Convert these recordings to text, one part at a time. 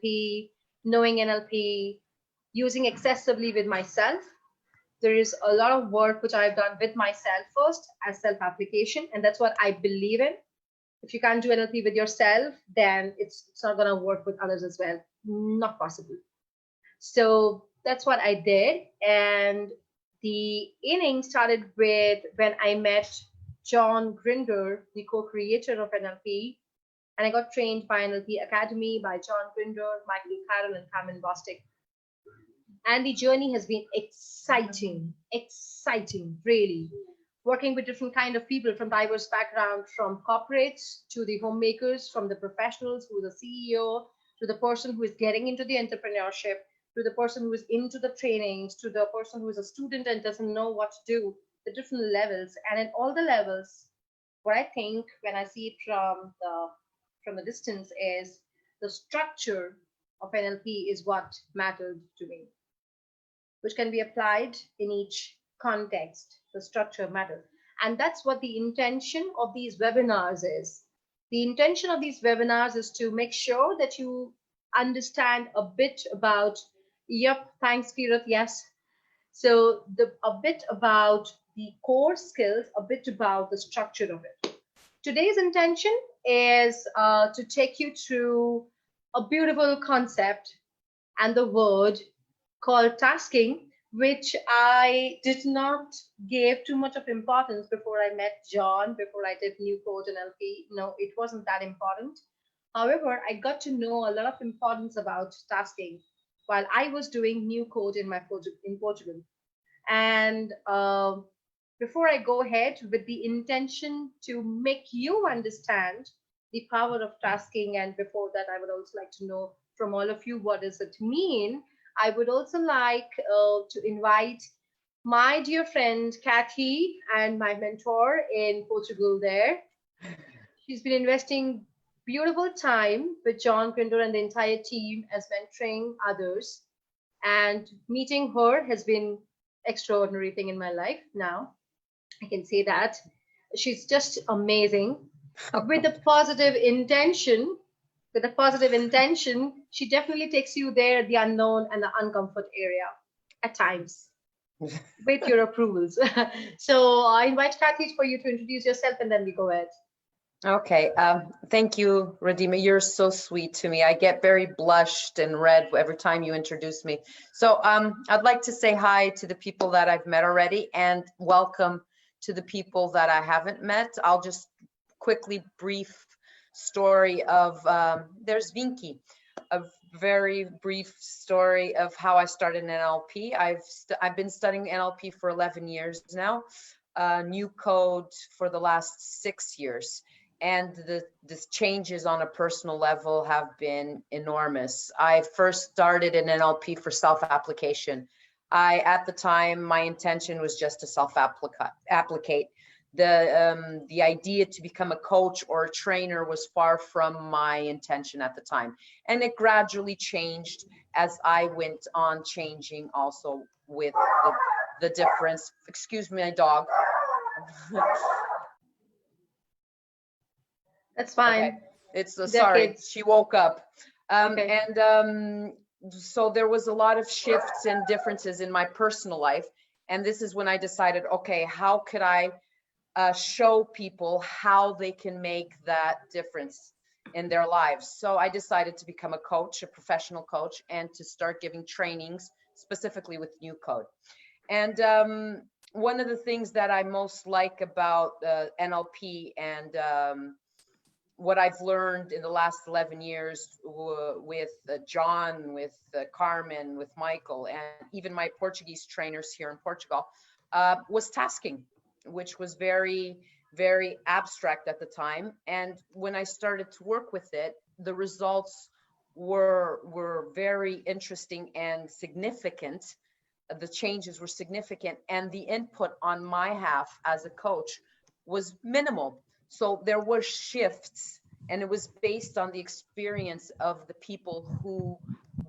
NLP, knowing NLP, using excessively with myself. There is a lot of work which I've done with myself first as self-application, and that's what I believe in. If you can't do NLP with yourself, then it's not going to work with others as well. Not possible. So that's what I did. And the inning started with when I met John Grinder, the co-creator of NLP. And I got trained by NLP Academy by John Grinder, Michael Carroll, and Carmen Bostic. And the journey has been exciting, really. Working with different kind of people from diverse background, from corporates to the homemakers, from the professionals who is a CEO, to the person who is getting into the entrepreneurship, to the person who is into the trainings, to the person who is a student and doesn't know what to do, the different levels. And in all the levels, what I think when I see it from the distance is the structure of NLP is what mattered to me, which can be applied in each context. The structure matters. And that's what the intention of these webinars is. The intention of these webinars is to make sure that you understand a bit about, yep, thanks, Kirat, yes. So a bit about the core skills, a bit about the structure of it. Today's intention is to take you through a beautiful concept and the word called tasking, which I did not give too much of importance before I met John, before I did New Code and NLP. No, it wasn't that important. However, I got to know a lot of importance about tasking while I was doing New Code in Portugal. And before I go ahead with the intention to make you understand the power of tasking, and before that, I would also like to know from all of you, what does it mean? I would also like to invite my dear friend Kathy and my mentor in Portugal there. She's been investing beautiful time with John Grinder and the entire team as mentoring others. And meeting her has been extraordinary thing in my life now. I can say that. She's just amazing. With a positive intention, she definitely takes you there, the unknown and the uncomfort area at times with your approvals. So I invite Kathy for you to introduce yourself and then we go ahead. Okay, thank you, Ridhima. You're so sweet to me. I get very blushed and red every time you introduce me. So I'd like to say hi to the people that I've met already and welcome to the people that I haven't met. I'll just quickly brief story of, there's Vinky, a very brief story of how I started in NLP. I've been studying NLP for 11 years now, New Code for the last 6 years. And the changes on a personal level have been enormous. I first started in NLP for self-application. At the time, my intention was just to self-applicate. The idea to become a coach or a trainer was far from my intention at the time. And it gradually changed as I went on changing also with the difference. Excuse me, my dog. That's fine. Okay. It's sorry, she woke up. Okay. And so there was a lot of shifts and differences in my personal life. And this is when I decided, okay, how could I show people how they can make that difference in their lives? So I decided to become a coach, a professional coach, and to start giving trainings specifically with New Code. And one of the things that I most like about NLP and what I've learned in the last 11 years with John, with Carmen, with Michael, and even my Portuguese trainers here in Portugal, was tasking, which was very, very abstract at the time. And when I started to work with it, the results were very interesting and significant. The changes were significant, and the input on my half as a coach was minimal. So there were shifts, and it was based on the experience of the people who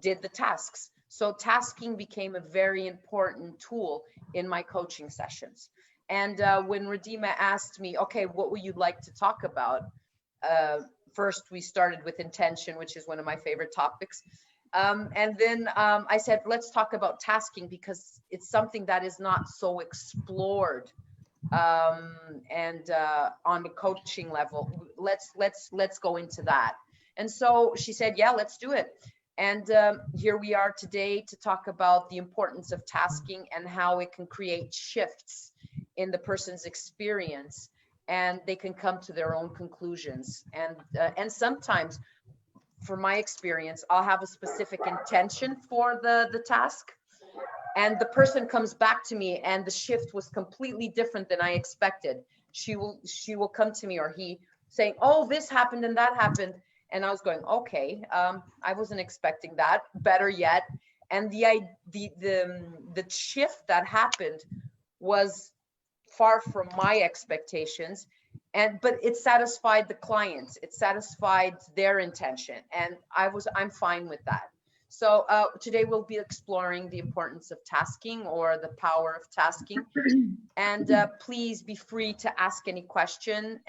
did the tasks. So tasking became a very important tool in my coaching sessions. And when Ridhima asked me, okay, what would you like to talk about? first we started with intention, which is one of my favorite topics. And then I said, let's talk about tasking, because it's something that is not so explored and on the coaching level. Let's go into that. And so she said, yeah, let's do it. And here we are today to talk about the importance of tasking and how it can create shifts in the person's experience, and they can come to their own conclusions. And sometimes, for my experience, I'll have a specific intention for the task, and the person comes back to me and the shift was completely different than I expected. She will come to me, or he, saying, oh, this happened and that happened. And I was going, okay, I wasn't expecting that. Better yet. And the shift that happened was far from my expectations. But it satisfied the clients. It satisfied their intention. And I'm fine with that. So today we'll be exploring the importance of tasking, or the power of tasking. And please be free to ask any question.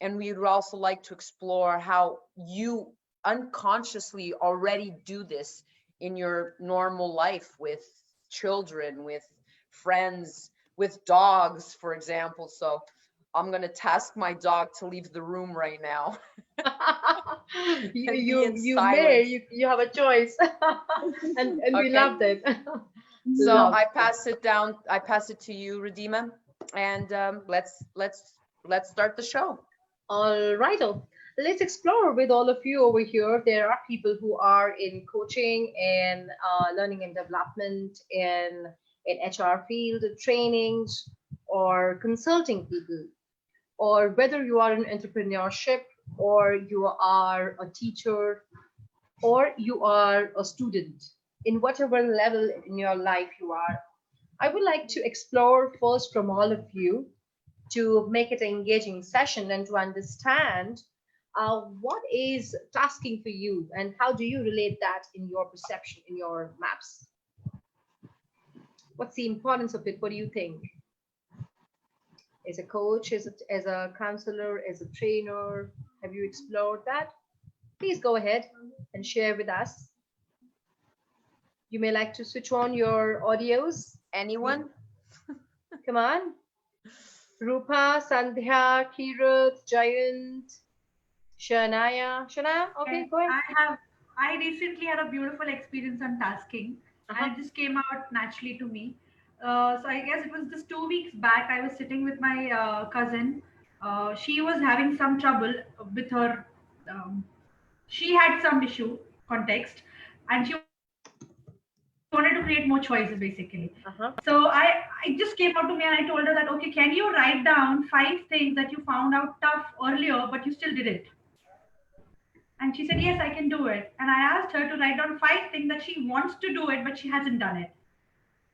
And we would also like to explore how you unconsciously already do this in your normal life, with children, with friends, with dogs, for example. So I'm going to task my dog to leave the room right now. you may, you have a choice. and Okay. We loved it. So I pass it to you, Ridhima, and let's start the show. All right, let's explore with all of you over here. There are people who are in coaching and learning and development, in HR field, trainings, or consulting people, or whether you are in entrepreneurship, or you are a teacher, or you are a student, in whatever level in your life you are. I would like to explore first from all of you, to make it an engaging session and to understand what is tasking for you, and how do you relate that in your perception, in your maps. What's the importance of it? What do you think? As a coach, as a counselor, as a trainer, have you explored that? Please go ahead and share with us. You may like to switch on your audios. Anyone? Come on. Rupa, Sandhya, Kirat, Jayant, Shania. Shania, okay, go ahead. I recently had a beautiful experience on tasking, and it just came out naturally to me. So I guess it was just 2 weeks back. I was sitting with my cousin. She was having some trouble with her. Um, she had some issue context, and she wanted to create more choices basically. So I just came out to me and I told her that, okay, can you write down 5 things that you found out tough earlier, but you still did it? And she said, yes, I can do it. And I asked her to write down 5 things that she wants to do it, but she hasn't done it.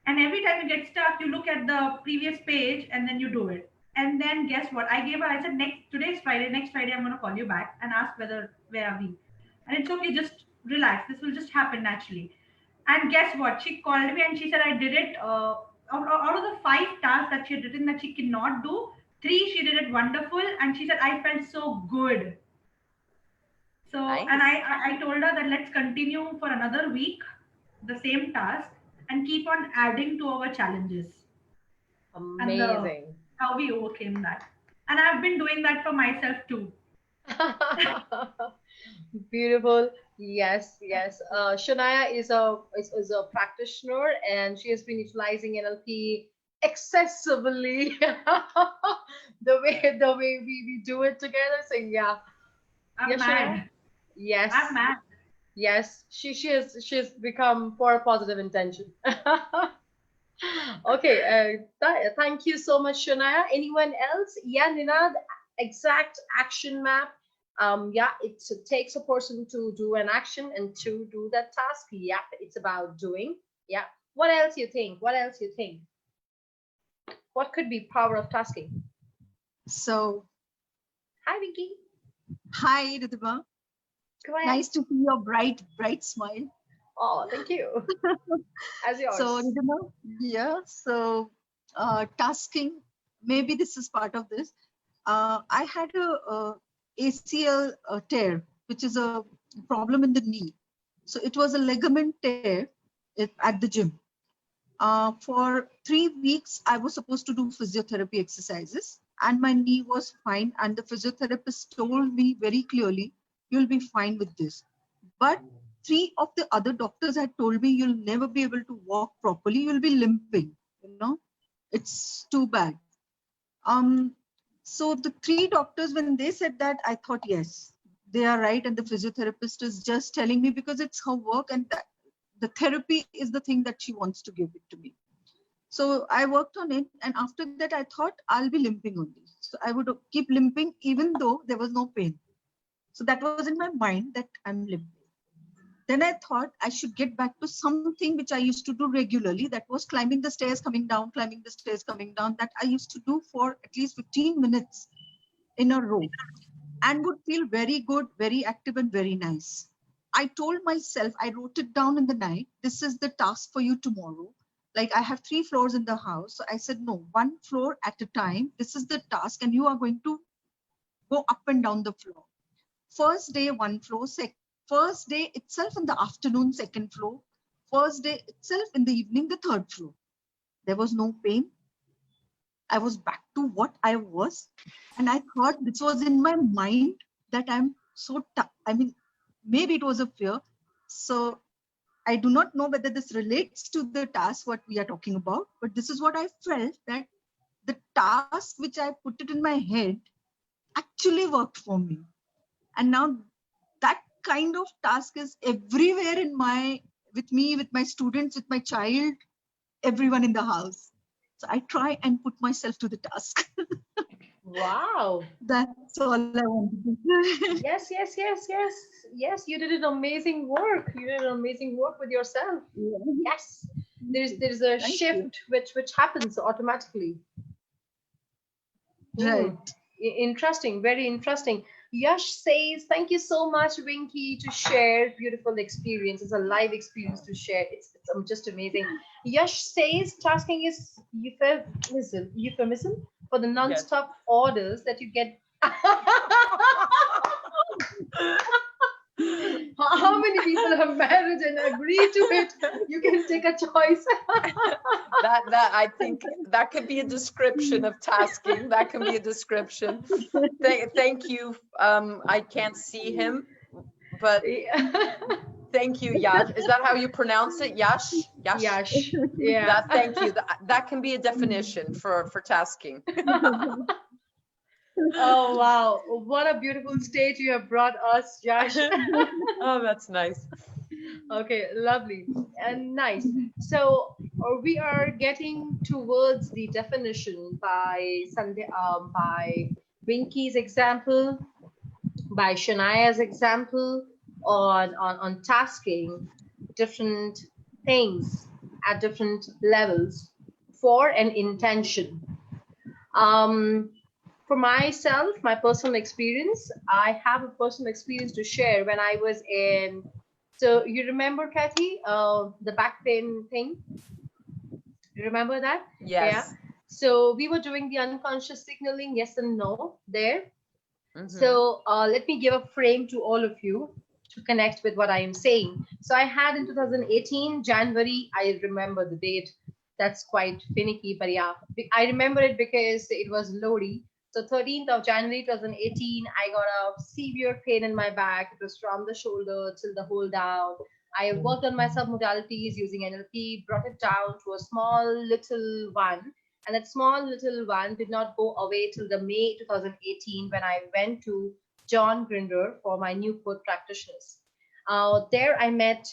And every time you get stuck, you look at the previous page and then you do it. And then guess what? I said, today's Friday, next Friday, I'm going to call you back and ask where are we? And it's okay, just relax. This will just happen naturally. And guess what? She called me and she said, I did it. Out of the 5 tasks that she had written that she cannot do, 3, she did it wonderful. And she said, I felt so good. So, Nice. and I told her that let's continue for another week, the same task, and keep on adding to our challenges. Amazing. And how we overcame that. And I've been doing that for myself too. Beautiful. Yes, yes. Shania is a practitioner, and she has been utilizing NLP excessively. the way we do it together. So yeah. I'm Yes, mad. Shania? Yes. I'm mad. Yes. She's become for a positive intention. Okay. Thank you so much, Shania. Anyone else? Yeah, Nina, the exact action map. Yeah, it takes a person to do an action and to do that task. Yeah, it's about doing. Yeah. What else you think? What else you think? What could be power of tasking? So, Hi, Vicky. hi, Ridhima. Go ahead. Nice to see your bright smile. Oh, thank you. As yours. So, Ridhima, yeah. So, tasking. Maybe this is part of this. I had a ACL tear, which is a problem in the knee. So it was a ligament tear at the gym. For 3 weeks, I was supposed to do physiotherapy exercises, and my knee was fine. And the physiotherapist told me very clearly, you'll be fine with this. But 3 of the other doctors had told me, you'll never be able to walk properly. You'll be limping. It's too bad. So the 3 doctors, when they said that, I thought, yes, they are right. And the physiotherapist is just telling me because it's her work, and that the therapy is the thing that she wants to give it to me. So I worked on it. And after that, I thought I'll be limping only. So I would keep limping even though there was no pain. So that was in my mind that I'm limping. Then I thought I should get back to something which I used to do regularly. That was climbing the stairs, coming down, climbing the stairs, coming down. That I used to do for at least 15 minutes in a row and would feel very good, very active and very nice. I told myself, I wrote it down in the night, this is the task for you tomorrow. Like I have 3 floors in the house. So I said, no, 1 floor at a time. This is the task and you are going to go up and down the floor. First day, 1 floor. First day itself in the afternoon, 2nd floor. First day itself in the evening, the 3rd floor. There was no pain. I was back to what I was. And I thought this was in my mind that I'm so tough. I mean, maybe it was a fear. So I do not know whether this relates to the task, what we are talking about, but this is what I felt, that the task which I put it in my head actually worked for me. And now that kind of task is everywhere with me, with my students, with my child, everyone in the house. So I try and put myself to the task. Wow. That's all I want to do. Yes, yes, yes, yes. Yes, you did an amazing work. You did an amazing work with yourself. Yes. There's a Thank shift which happens automatically. Right. Interesting, very interesting. Yash says, thank you so much, Winky, to share beautiful experience. It's a live experience to share. It's just amazing. Yash says, tasking is euphemism for the non-stop orders that you get. How many people have married and agreed to it? You can take a choice. that I think that could be a description of tasking. That can be a description. Thank you. I can't see him, but thank you, Yash. Is that how you pronounce it? Yash? Yash. Yeah. Thank you. That can be a definition for tasking. Oh, wow. What a beautiful state you have brought us, Josh. Oh, that's nice. Okay, lovely and nice. So we are getting towards the definition by by Winky's example, by Shania's example on tasking different things at different levels for an intention. For myself, my personal experience, I have a personal experience to share when I was in. So you remember, Kathy, the back pain thing? You remember that? Yes. Yeah. So we were doing the unconscious signaling, yes and no, there. So let me give a frame to all of you to connect with what I am saying. So I had in 2018, January, I remember the date. That's quite finicky, but yeah, I remember it because it was Lodi. So 13th of January 2018, I got a severe pain in my back. It was from the shoulder till the whole down. I worked on my sub-modalities using NLP, brought it down to a small little one. And that small little one did not go away till the May 2018 when I went to John Grinder for my new code practitioners. There I met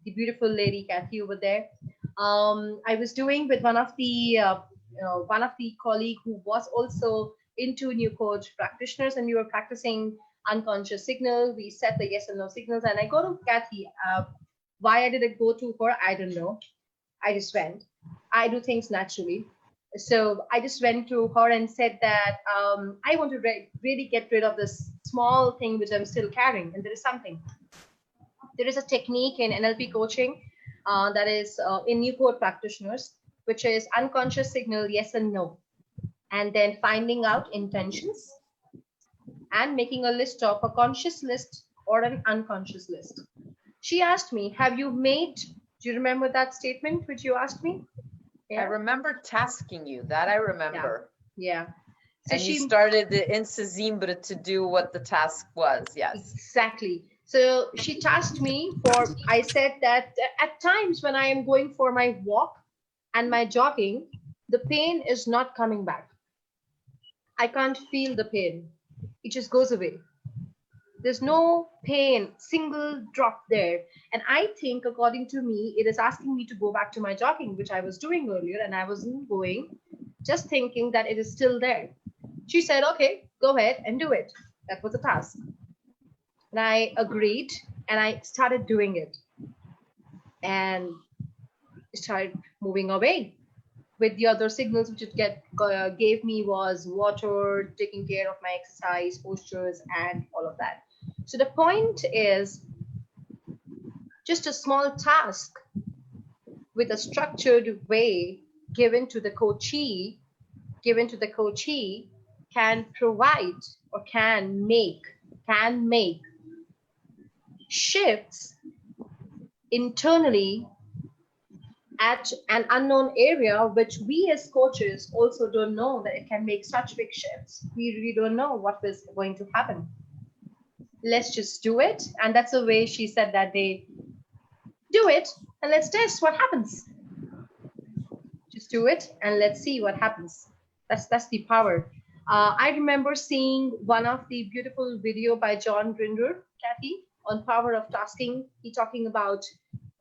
the beautiful lady Kathy over there. I was doing with one of the colleague who was also into new coach practitioners, and we were practicing unconscious signal. We set the yes and no signals, and I go to Kathy. Why I didn't go to her, I don't know. I just went. I do things naturally. So I just went to her and said that I want to really get rid of this small thing which I'm still carrying. And there is something. There is a technique in NLP coaching that is in new code practitioners, which is unconscious signal, yes and no. And then finding out intentions and making a list of a conscious list or an unconscious list. She asked me, have you made, do you remember that statement which you asked me? I remember tasking you, that I remember. Yeah. So and you started the in Sesimbra to do what the task was, yes. Exactly. So she tasked me for, I said that at times when I am going for my walk and my jogging, the pain is not coming back. I can't feel the pain. It just goes away. There's no pain, single drop there. And I think, according to me, it is asking me to go back to my jogging, which I was doing earlier, and I wasn't going, just thinking that it is still there. She said, okay, go ahead and do it. That was a task. And I agreed, and I started doing it. And started moving away with the other signals which it gave me was water, taking care of my exercise, postures, and all of that. So the point is just a small task with a structured way given to the coachee can provide or can make shifts internally at an unknown area, which we as coaches also don't know that it can make such big shifts. We really don't know what is going to happen. Let's just do it. And that's the way she said that they do it and let's test what happens. Just do it and let's see what happens. That's the power. I remember seeing one of the beautiful video by John Grinder, Kathy, on power of tasking. He talking about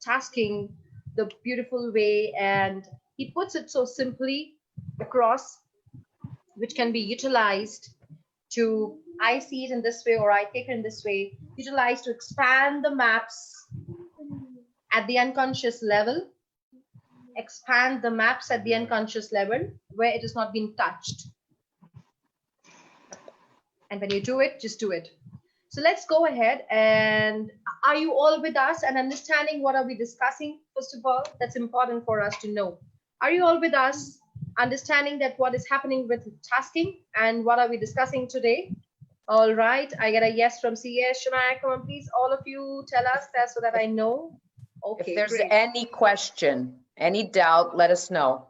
tasking the beautiful way, and he puts it so simply across, which can be utilized to, I see it in this way or I take it in this way, utilized to expand the maps at the unconscious level, expand the maps at the unconscious level where it has not been touched. And when you do it, just do it. So let's go ahead, and are you all with us and understanding what are we discussing? First of all, that's important for us to know. Are you all with us, understanding that what is happening with tasking and what are we discussing today? All right, I get a yes from CS. Shemaya, come on, please, all of you tell us that so that I know. Okay, if there's great. any question, any doubt, let us know.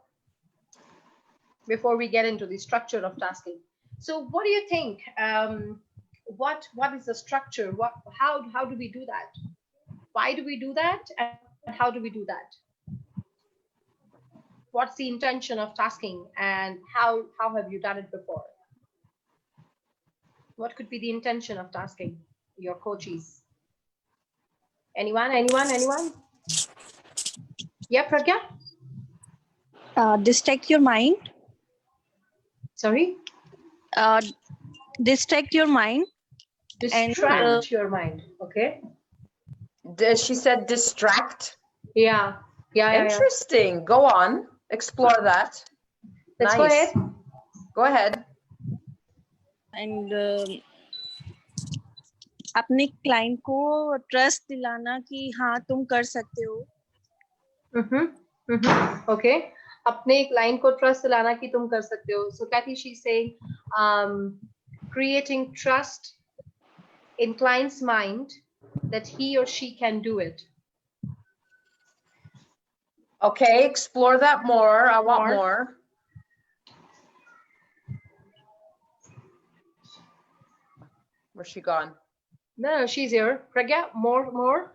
Before we get into the structure of tasking. So what do you think? What is the structure? How do we do that? Why do we do that? And how do we do that? What's the intention of tasking and how have you done it before? What could be the intention of tasking your coaches? Anyone? Yeah, Pragya? Distract your mind. Sorry? Distract your mind. Distract your mind. Okay. She said distract. Yeah. Interesting. Yeah. Go on. Explore that. Let's nice. Go ahead. And अपने client को trust दिलाना कि हाँ तुम कर सकते हो. Okay. अपने क्लाइंट को ट्रस्ट दिलाना कि तुम कर सकते हो. So Kathy, she's saying creating trust in client's mind that he or she can do it. Okay, explore that more. I want more. Where's she gone? No, she's here. Pragya, more.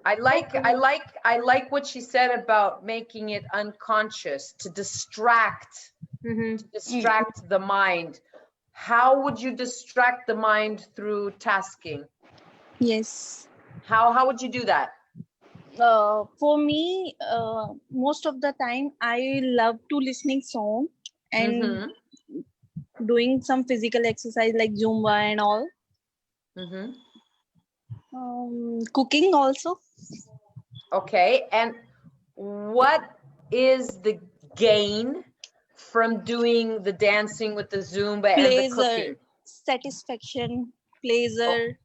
I like what she said about making it unconscious, to distract, the mind. How would you distract the mind through tasking? Yes. How would you do that? For me, most of the time I love to listening song and doing some physical exercise like Zumba and all. Cooking also. Okay, and what is the gain from doing the dancing with the Zumba and the cooking? Satisfaction, pleasure.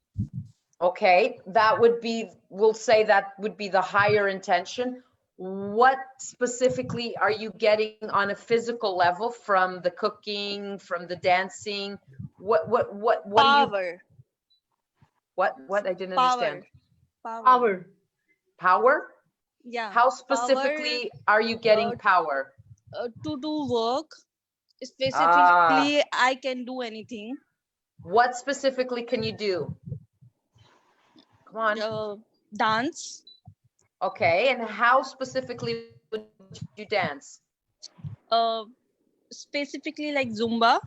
Okay, that would be, we'll say that would be the higher intention. what specifically are you getting on a physical level from the cooking, from the dancing? What do you, Power. what I didn't understand? Power. Power. Power. Power? Yeah. How Power specifically are you getting power? to do work. Ah, Specifically, I can do anything. what specifically can you do? Come on. Dance. Okay, and how specifically would you dance? Uh, Specifically like Zumba.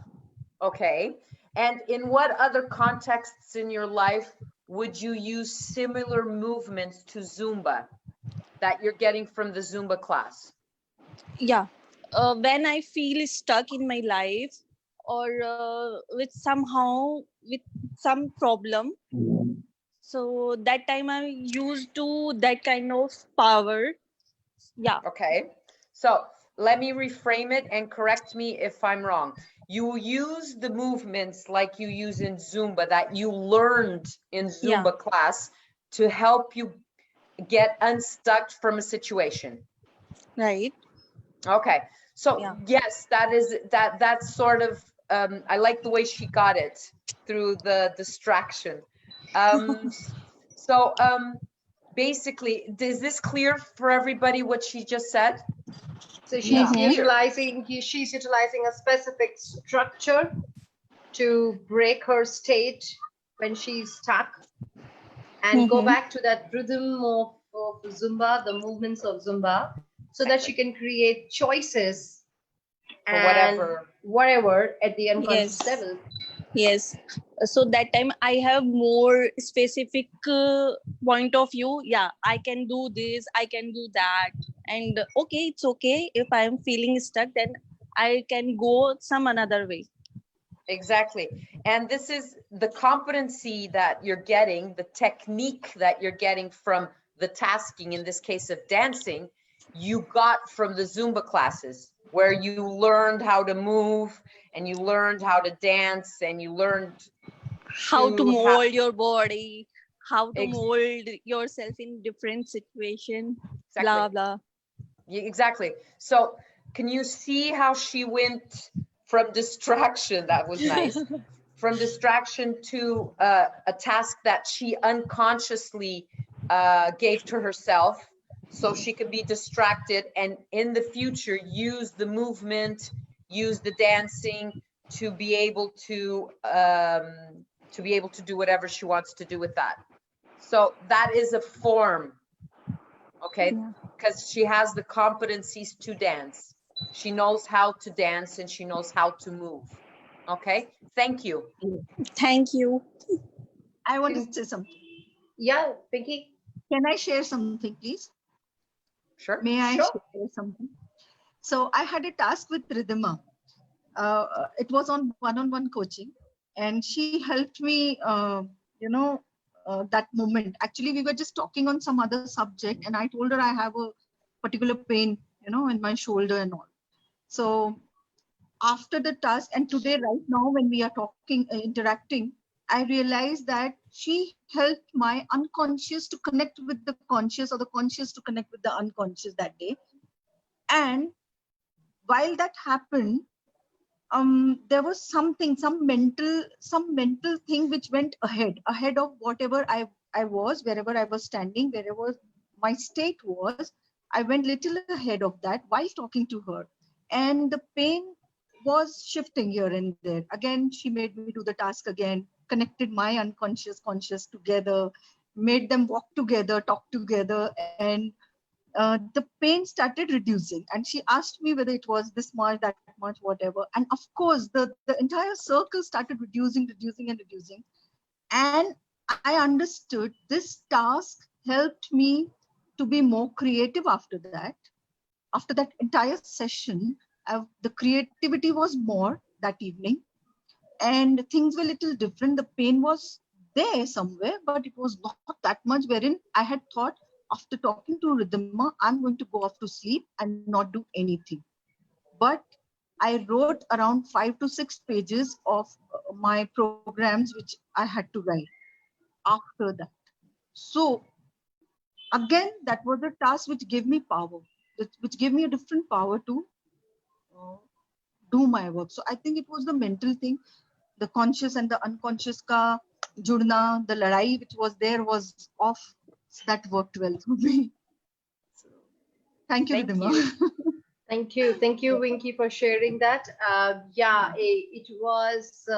Okay, and in what other contexts in your life would you use similar movements to Zumba that you're getting from the Zumba class? Yeah. When I feel stuck in my life, or with somehow with some problem, so that time I used to that kind of power. Yeah. Okay, so let me reframe it and correct me if I'm wrong. You use the movements like you use in Zumba that you learned in Yeah. Zumba class to help you get unstuck from a situation. Right. Okay, so Yeah. yes, that's sort of, I like the way she got it through the distraction. So basically, is this clear for everybody what she just said? So Yeah. she's utilizing a specific structure to break her state when she's stuck and go back to that rhythm of Zumba, the movements of Zumba, so that she can create choices For and whatever at the unconscious Yes. level. Yes. So that time I have more specific point of view. Yeah, I can do this, I can do that. And okay, it's okay. If I am feeling stuck, then I can go some another way. Exactly. And this is the competency that you're getting, the technique that you're getting from the tasking, in this case of dancing, you got from the Zumba classes, where you learned how to move and you learned how to dance and you learned How to mold your body, how to mold yourself in different situation, blah blah. Exactly. So can you see how she went from distraction? That was nice. From distraction to a task that she unconsciously gave to herself, so she could be distracted and in the future use the movement, use the dancing to be able to do whatever she wants to do with that. So that is a form, okay? Because she has the competencies to dance. She knows how to dance and she knows how to move. Okay, thank you. Thank you. I want to say something. Yeah, Pinky. Can I share something, please? Sure. May I share something? So I had a task with Ridhima. It was on one-on-one coaching, and she helped me, that moment. Actually, we were just talking on some other subject, and I told her I have a particular pain, in my shoulder and all. So after the task, and today, right now, when we are talking, interacting, I realized that she helped my unconscious to connect with the conscious, or the conscious to connect with the unconscious that day. And while that happened, there was something, some mental thing which went ahead of whatever I was, wherever I was standing, wherever my state was. I went little ahead of that while talking to her, and the pain was shifting here and there. Again, she made me do the task again, connected my unconscious conscious together, made them walk together, talk together, and the pain started reducing. And she asked me whether it was this much, that much, whatever. And of course, the entire circle started reducing. And I understood this task helped me to be more creative after that. After that entire session, the creativity was more that evening. And things were a little different. The pain was there somewhere, but it was not that much, wherein I had thought, after talking to Ridhima, I'm going to go off to sleep and not do anything. But I wrote around 5 to 6 pages of my programs, which I had to write after that. So again, that was a task which gave me power, which gave me a different power to do my work. So I think it was the mental thing, the conscious and the unconscious ka judna, the ladai which was there was off. That worked well for me. So, thank you, Thank Ridhima. you. Thank you, Winky, for sharing that. Yeah, it was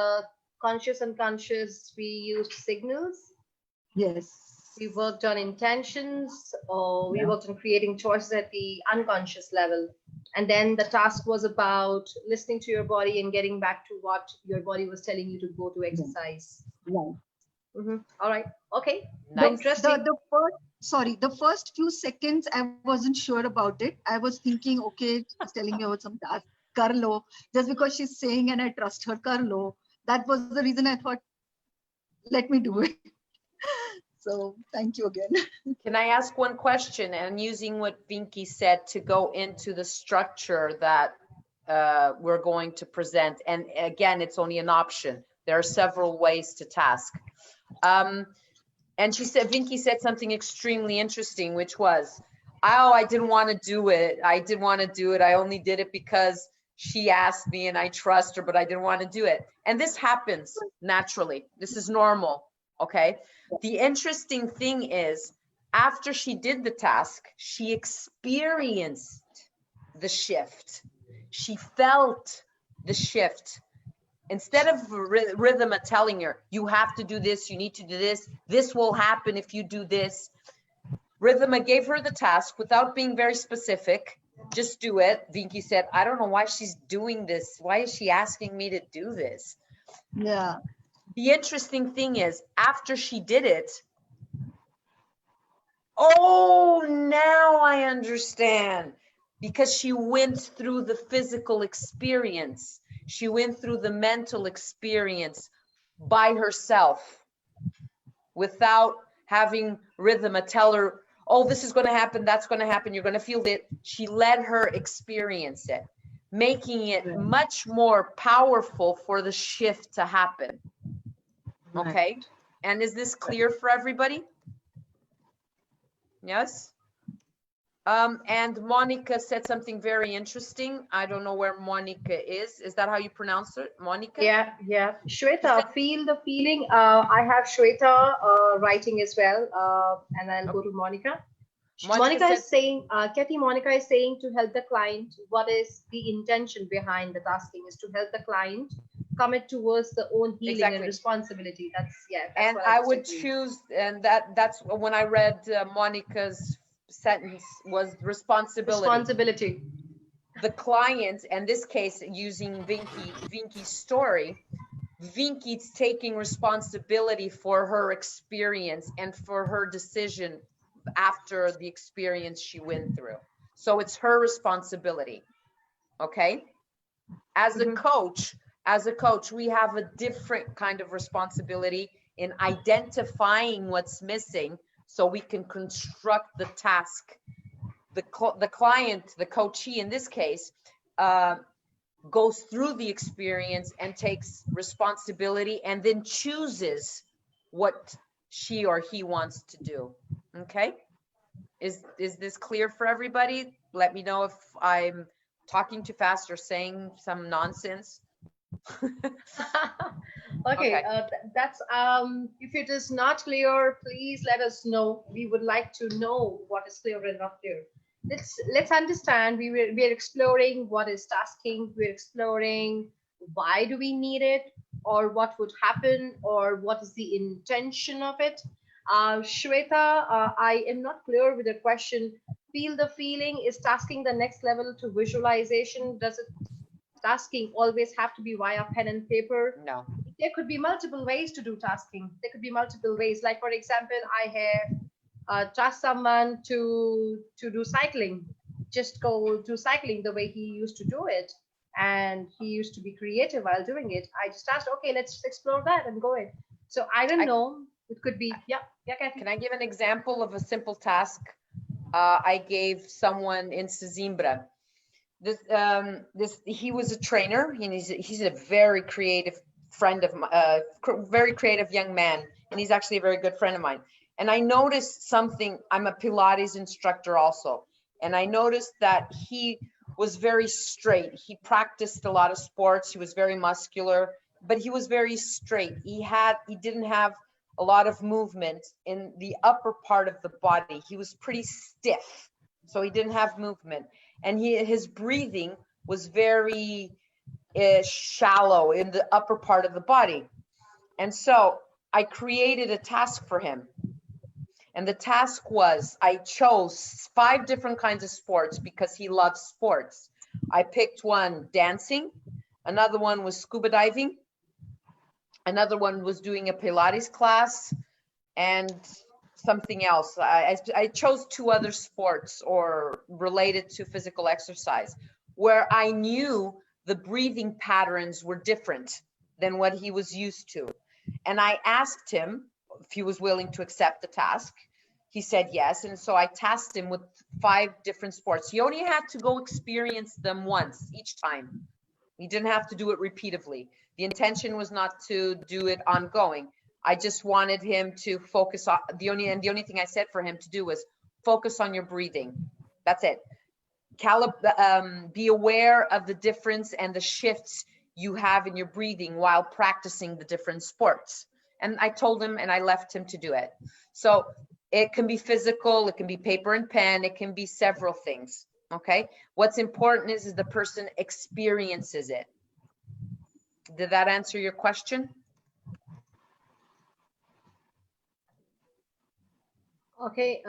conscious and unconscious. We used signals. Yes. We worked on intentions, or we Yeah. worked on creating choices at the unconscious level. And then the task was about listening to your body and getting back to what your body was telling you to go to exercise. Right. All right. Okay. The, Nice. Interesting. the first few seconds I wasn't sure about it. I was thinking, okay, she's telling me about some task, kar lo, just because she's saying and I trust her, kar lo. That was the reason I thought, let me do it. So thank you again. Can I ask one question? And using what Vinky said to go into the structure that we're going to present. And again, it's only an option. There are several ways to task. And she said, Vinky said something extremely interesting, which was, oh, I didn't want to do it. I didn't want to do it. I only did it because she asked me and I trust her, but I didn't want to do it. And this happens naturally. This is normal. Okay. The interesting thing is, after she did the task, she experienced the shift. She felt the shift. Instead of Ridhima telling her, you have to do this, you need to do this, this will happen if you do this. Ridhima gave her the task without being very specific. Just do it. Vinky said, I don't know why she's doing this. Why is she asking me to do this? Yeah. The interesting thing is, after she did it, oh, now I understand. Because she went through the physical experience. She went through the mental experience by herself without having Ridhima tell her, oh, this is going to happen, that's going to happen, you're going to feel it. She let her experience it, making it much more powerful for the shift to happen. Okay. And is this clear for everybody? Yes. And Monica said something very interesting. I don't know where Monica is. Is that how you pronounce it, Monica? Yeah. Shweta, feel the feeling. I have Shweta writing as well, and I'll go to Monica. Monica is saying, Kathy, Monica is saying to help the client, what is the intention behind the tasking is to help the client commit towards the own healing and responsibility. That's and I would choose, and that's when I read Monica's sentence was responsibility. The client, in this case, using Vinky's story, Vinky's taking responsibility for her experience and for her decision after the experience she went through. So it's her responsibility. Okay. As a coach, we have a different kind of responsibility in identifying what's missing so we can construct the task. The client, the coachee in this case, goes through the experience and takes responsibility and then chooses what she or he wants to do. Okay. Is this clear for everybody? Let me know if I'm talking too fast or saying some nonsense. Okay. That's if it is not clear, please let us know. We would like to know what is clear and not clear. Let's understand. We're exploring what is tasking. We're exploring why do we need it, or what would happen, or what is the intention of it. Shweta, I am not clear with the question. Feel the feeling, is tasking the next level to visualization? Does it tasking always have to be via pen and paper? No. There could be multiple ways to do tasking. There could be multiple ways. Like, for example, I have tasked someone to do cycling. Just go do cycling the way he used to do it. And he used to be creative while doing it. I just asked, okay, let's explore that and go in. So I don't know. It could be, Kathy. Can I give an example of a simple task I gave someone in Sesimbra? He was a trainer. He's a very creative friend of very creative young man, and he's actually a very good friend of mine. And I noticed something. I'm a Pilates instructor also. And I noticed that he was very straight. He practiced a lot of sports. He was very muscular, but he was very straight. He didn't have a lot of movement in the upper part of the body. He was pretty stiff, so he didn't have movement. And his breathing was very shallow in the upper part of the body. And so I created a task for him. And the task was, I chose 5 different kinds of sports because he loves sports. I picked one, dancing. Another one was scuba diving. Another one was doing a Pilates class, and something else. I chose 2 other sports or related to physical exercise, where I knew the breathing patterns were different than what he was used to. And I asked him if he was willing to accept the task. He said yes. And so I tasked him with 5 different sports. He only had to go experience them once each time. He didn't have to do it repeatedly. The intention was not to do it ongoing. I just wanted him to focus on the only thing I said for him to do was focus on your breathing. That's it. Be aware of the difference and the shifts you have in your breathing while practicing the different sports. And I told him, and I left him to do it. So it can be physical, it can be paper and pen, it can be several things. Okay. What's important is the person experiences it. Did that answer your question? Okay,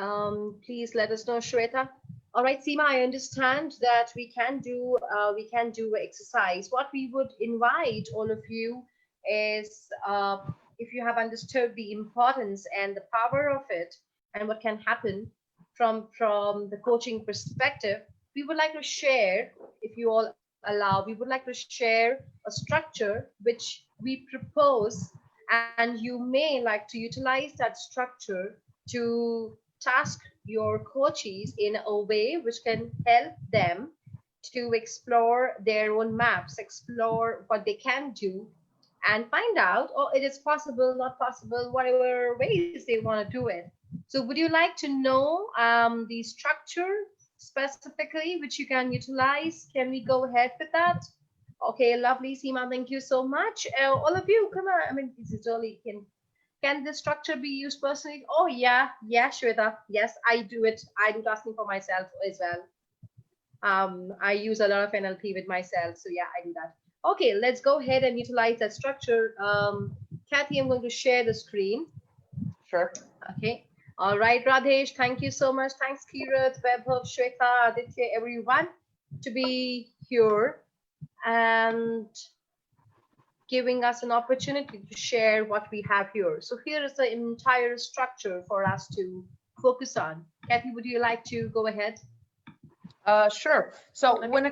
please let us know, Shweta. All right, Seema, I understand that we can do exercise. What we would invite all of you is, if you have understood the importance and the power of it and what can happen from the coaching perspective, we would like to share, if you all allow, we would like to share a structure which we propose, and you may like to utilize that structure to task your coaches in a way which can help them to explore their own maps, explore what they can do, and find out, oh, it is possible, not possible, whatever ways they want to do it. So would you like to know the structure specifically which you can utilize? Can we go ahead with that? Okay, lovely, Seema, thank you so much. All of you, come on. I mean, this is early. Can this structure be used personally? Oh yeah, Shweta. Yes, I do it. I do tasking for myself as well. I use a lot of NLP with myself, so yeah, I do that. Okay, let's go ahead and utilize that structure. Kathy, I'm going to share the screen. Sure. Okay. All right, Radhesh, thank you so much. Thanks, Kirat, Vaibhav, Shweta, Aditya, everyone to be here and giving us an opportunity to share what we have here. So here is the entire structure for us to focus on. Kathy, would you like to go ahead? Sure. So Okay. when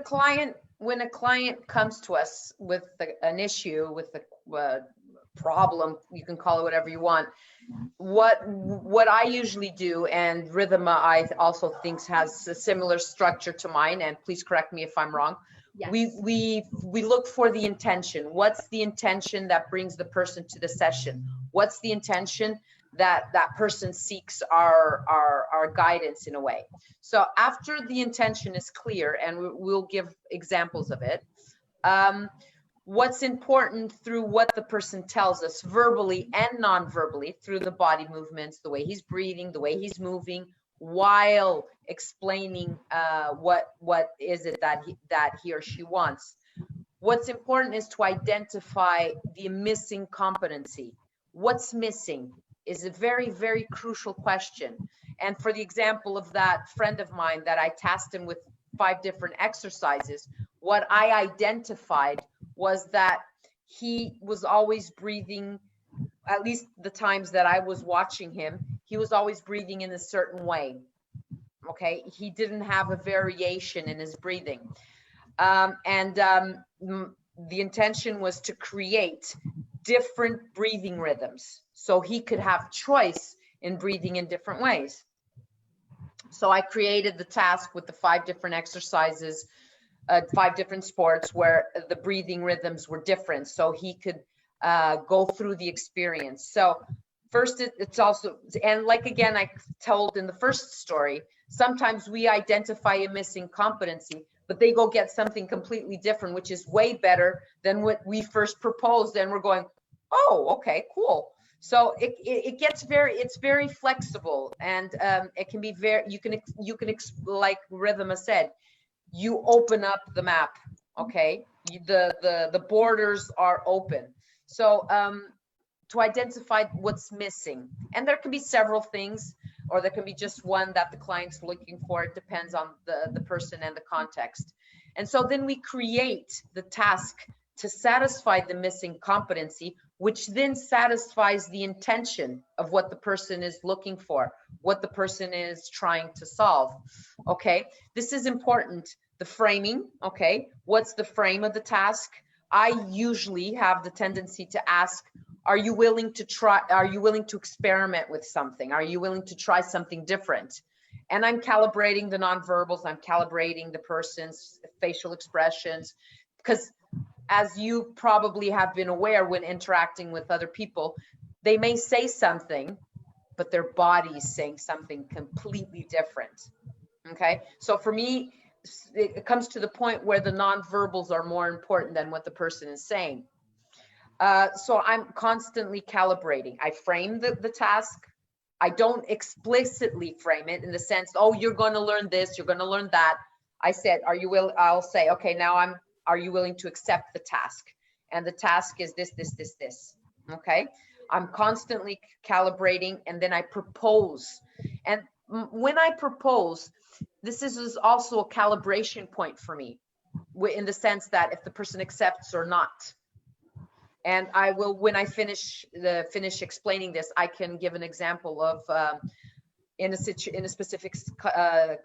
a client comes to us with an issue, with a problem, you can call it whatever you want. What I usually do, and Ridhima, I also think has a similar structure to mine, and please correct me if I'm wrong. Yes. We look for the intention. What's the intention that brings the person to the session? What's the intention that person seeks our guidance in a way? So after the intention is clear, and we'll give examples of it, what's important through what the person tells us verbally and non-verbally, through the body movements, the way he's breathing, the way he's moving, while explaining what is it that he or she wants. What's important is to identify the missing competency. What's missing is a very, very crucial question. And for the example of that friend of mine that I tasked him with 5 different exercises, what I identified was that he was always breathing, at least the times that I was watching him, he was always breathing in a certain way. Okay, he didn't have a variation in his breathing. The intention was to create different breathing rhythms so he could have choice in breathing in different ways. So I created the task with the 5 different exercises, 5 different sports where the breathing rhythms were different, so he could go through the experience. So First, it's also, and like again, I told in the first story, sometimes we identify a missing competency, but they go get something completely different, which is way better than what we first proposed. And we're going, oh, okay, cool. So it gets it's very flexible, and it can be very, you can, like Ridhima said, you open up the map, okay? The borders are open. So to identify what's missing, and there can be several things, or there can be just one that the client's looking for. It depends on the person and the context. And so then we create the task to satisfy the missing competency, which then satisfies the intention of what the person is looking for, what the person is trying to solve. Okay, this is important. The framing, okay, what's the frame of the task? I usually have the tendency to ask, are you willing to try, are you willing to experiment with something? Are you willing to try something different? And I'm calibrating the nonverbals, I'm calibrating the person's facial expressions, because as you probably have been aware when interacting with other people, they may say something, but their body is saying something completely different. Okay, so for me, it comes to the point where the nonverbals are more important than what the person is saying. So I'm constantly calibrating. I frame the task. I don't explicitly frame it in the sense, oh, you're going to learn this, you're going to learn that. I said, are you will? I'll say, okay, now are you willing to accept the task? And the task is this, this, this, this. Okay, I'm constantly calibrating, and then I propose. And when I propose, this is also a calibration point for me, in the sense that if the person accepts or not. And I will, when I finish explaining this, I can give an example of in a specific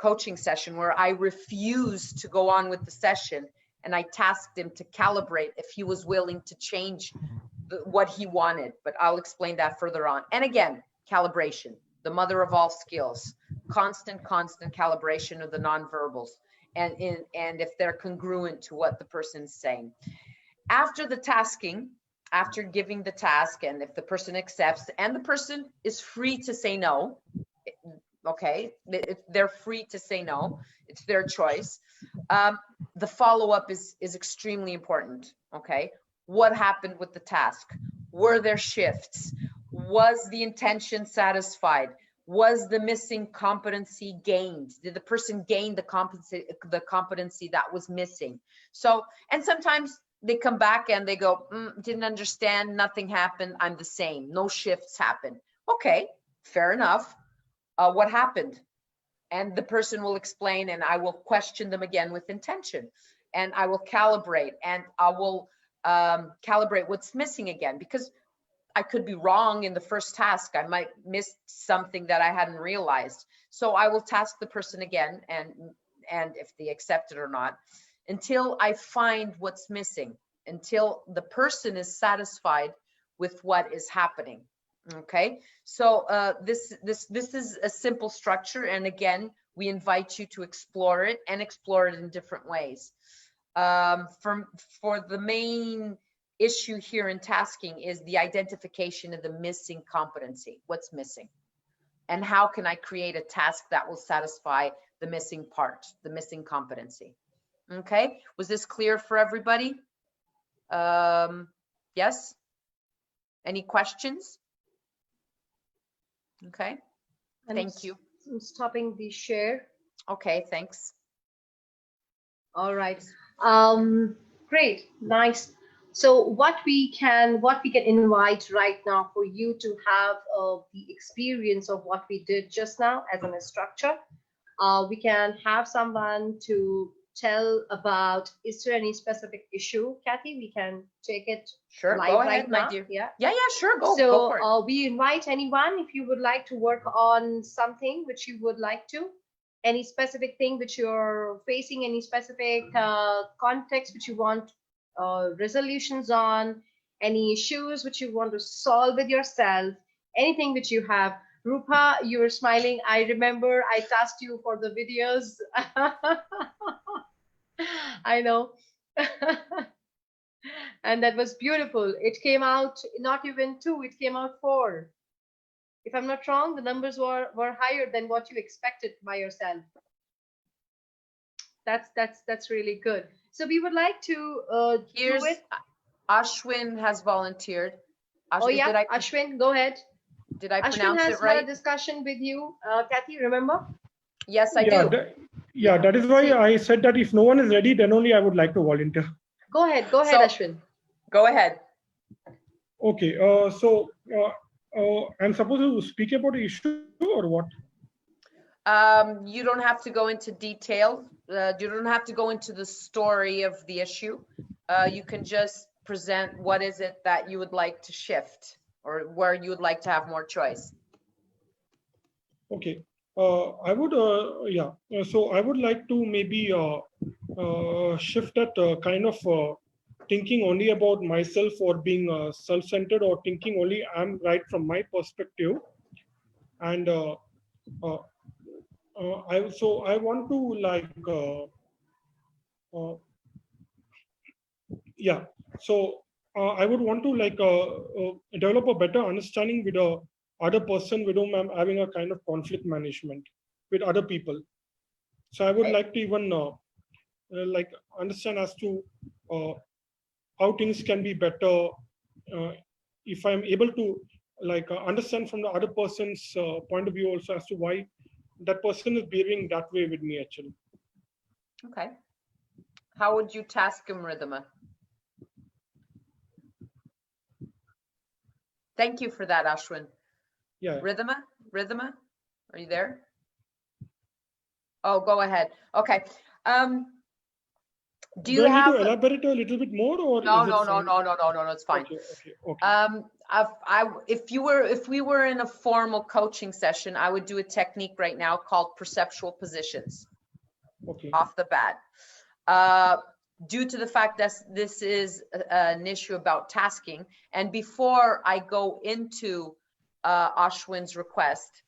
coaching session where I refused to go on with the session, and I tasked him to calibrate if he was willing to change what he wanted. But I'll explain that further on. And again, calibration, the mother of all skills. Constant calibration of the nonverbals, and if they're congruent to what the person's saying. After the tasking, after giving the task, and if the person accepts, and the person is free to say no, okay, they're free to say no, it's their choice. The follow-up is extremely important. Okay, what happened with the task? Were there shifts? Was the intention satisfied? Was the missing competency gained? Did the person gain the competency that was missing? So, and sometimes they come back and they go, didn't understand, nothing happened, I'm the same, no shifts happen. Okay, fair enough. What happened? And the person will explain, and I will question them again with intention, and I will calibrate, and I will calibrate what's missing again, because I could be wrong in the first task. I might miss something that I hadn't realized. So I will task the person again, and if they accept it or not, until I find what's missing, until the person is satisfied with what is happening. Okay, so this is a simple structure, and again, we invite you to explore it, and explore it in different ways. For the main issue here in tasking is the identification of the missing competency. What's missing? And how can I create a task that will satisfy the missing part, the missing competency? Okay, was this clear for everybody? Yes? Any questions? Okay, thank you. I'm stopping the share. Okay, thanks. All right. Great, nice. So what we can invite right now for you to have the experience of what we did just now as an instructor, we can have someone to tell about, is there any specific issue, Kathy? We can take it Sure, live go right ahead, now. my dear. Yeah, Sure, go so for it. we invite anyone, if you would like to work on something which you would like to, any specific thing which you're facing, any specific context which you want resolutions on, any issues which you want to solve with yourself, anything which you have. Rupa, you're smiling. I remember I tasked you for the videos. I know. And that was beautiful. It came out not even 2, it came out 4. If I'm not wrong, the numbers were higher than what you expected by yourself. That's really good. So we would like to do Here's it. Ashwin has volunteered. Oh yeah, Did I Ashwin, go ahead. Ashwin pronounce has it had a right? discussion with you, Kathy. Remember? Yes, I Yeah, do. that is why See, I said that if no one is ready, then only I would like to volunteer. go ahead, So Ashwin. go ahead. Okay, I'm supposed to speak about the issue or what? You don't have to go into detail. You don't have to go into the story of the issue. You can just present what is it that you would like to shift or where you would like to have more choice. Okay, I would, yeah. So I would like to maybe shift that kind of thinking only about myself or being self-centered or thinking only I'm right from my perspective. And uh, I want to like, uh, yeah. So I would want to like develop a better understanding with a other person with whom I'm having a kind of conflict management with other people. So I would Okay. like to even like understand as to uh, how things can be better if I'm able to like understand from the other person's point of view also as to why that person is behaving that way with me actually. Okay. How would you task him, Ridhima? Thank you for that, Ashwin. Yeah. Ridhima, are you there? Oh, go ahead. Okay. Do you I need have? to elaborate a little bit more, or No, is it no, no, fine? no, no, no, no, no. It's fine. Okay. If we were in a formal coaching session, I would do a technique right now called perceptual positions. Okay. Off the bat. Due to the fact that this is an issue about tasking, and before I go into Ashwin's request,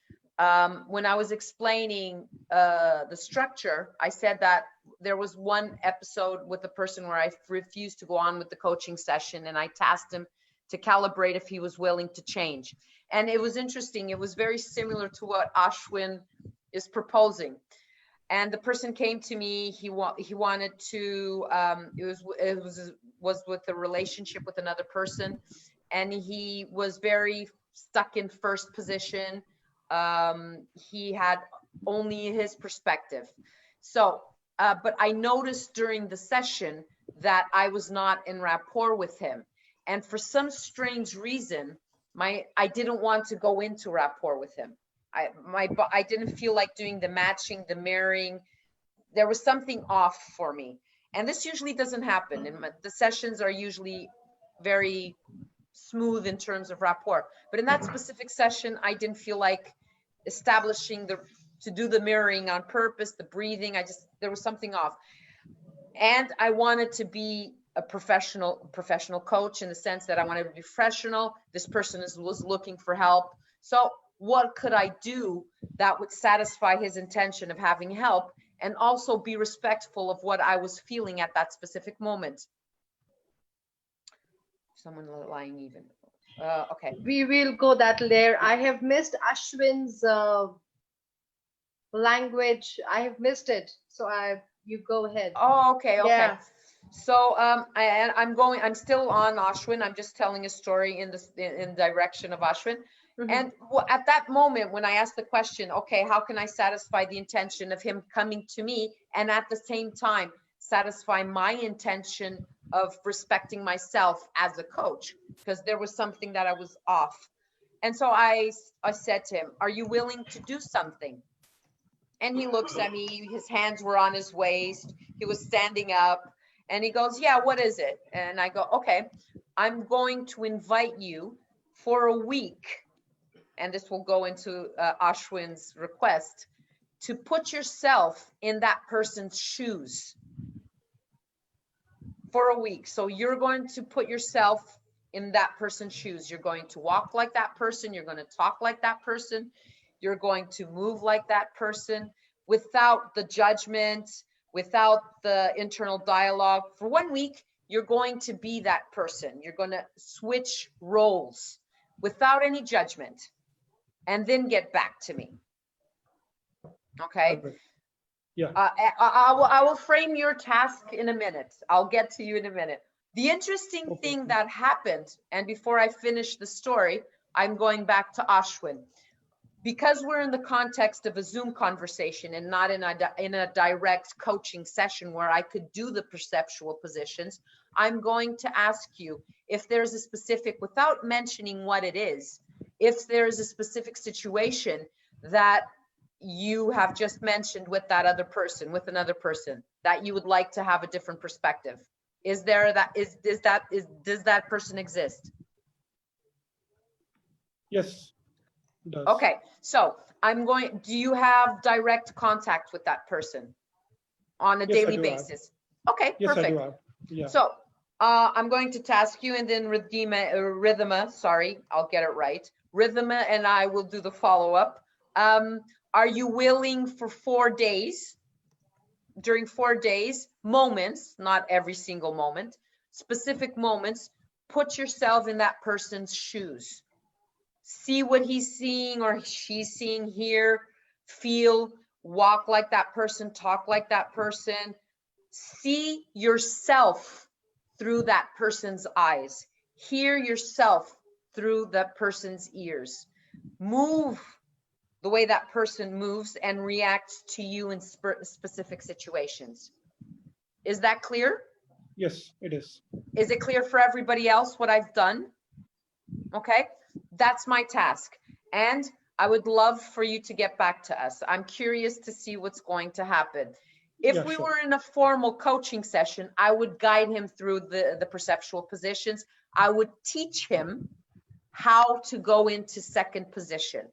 when I was explaining the structure, I said that there was one episode with a person where I refused to go on with the coaching session, and I tasked him to calibrate if he was willing to change. And it was interesting. It was very similar to what Ashwin is proposing. And the person came to me. He wanted to. It was with a relationship with another person, and he was very stuck in first position. He had only his perspective. So, but I noticed during the session that I was not in rapport with him, and for some strange reason, I didn't want to go into rapport with him. I didn't feel like doing the matching, the mirroring. There was something off for me. And this usually doesn't happen. And the sessions are usually very smooth in terms of rapport. But in that specific session, I didn't feel like establishing to do the mirroring on purpose, the breathing. There was something off. And I wanted to be a professional coach in the sense that I wanted to be professional. This person was looking for help. So what could I do that would satisfy his intention of having help and also be respectful of what I was feeling at that specific moment? Someone lying even. Okay. We will go that layer. I have missed Ashwin's language. I have missed it. So you go ahead. Oh, okay. Yeah. So I'm still on Ashwin. I'm just telling a story in direction of Ashwin. Mm-hmm. And at that moment, when I asked the question, okay, how can I satisfy the intention of him coming to me and at the same time satisfy my intention of respecting myself as a coach? Because there was something that I was off. And so I said to him, are you willing to do something? And he looks at me, his hands were on his waist, he was standing up, and he goes, yeah, what is it? And I go, okay, I'm going to invite you for a week, and this will go into Ashwin's request, to put yourself in that person's shoes for a week. So you're going to put yourself in that person's shoes. You're going to walk like that person. You're going to talk like that person. You're going to move like that person without the judgment, without the internal dialogue. For 1 week, you're going to be that person. You're going to switch roles without any judgment. and then get back to me. Okay. Perfect. Yeah. I will frame your task in a minute. I'll get to you in a minute. The interesting Okay. thing that happened, and before I finish the story, I'm going back to Ashwin. Because we're in the context of a Zoom conversation and not in a direct coaching session where I could do the perceptual positions, I'm going to ask you if there's a specific, without mentioning what it is, if there's a specific situation that you have just mentioned with that other person, with another person, that you would like to have a different perspective. Is there that, does that person exist? Yes. Does. Okay, so do you have direct contact with that person on a Yes, I daily do have. basis? Okay, Yes, I perfect. do have. Yeah. So I'm going to task you, and then Ridhima, sorry, I'll get it right. Ridhima and I will do the follow-up. Are you willing for 4 days, during 4 days, moments, not every single moment, specific moments, put yourself in that person's shoes? See what he's seeing or she's seeing, hear, feel, walk like that person, talk like that person. See yourself through that person's eyes. Hear yourself through that person's ears. Move the way that person moves and reacts to you in specific situations. Is that clear? Yes, it is. Is it clear for everybody else what I've done? Okay, that's my task. And I would love for you to get back to us. I'm curious to see what's going to happen. If Yeah, we sure. were in a formal coaching session, I would guide him through the perceptual positions. I would teach him how to go into second position.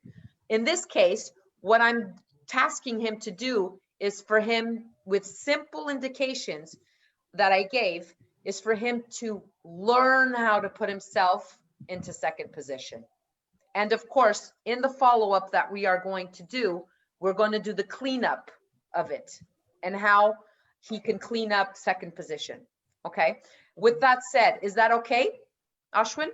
In this case, what I'm tasking him to do is for him, with simple indications that I gave, is for him to learn how to put himself into second position. And of course, in the follow-up that we are going to do, we're going to do the cleanup of it and how he can clean up second position. Okay. With that said, is that okay, Ashwin?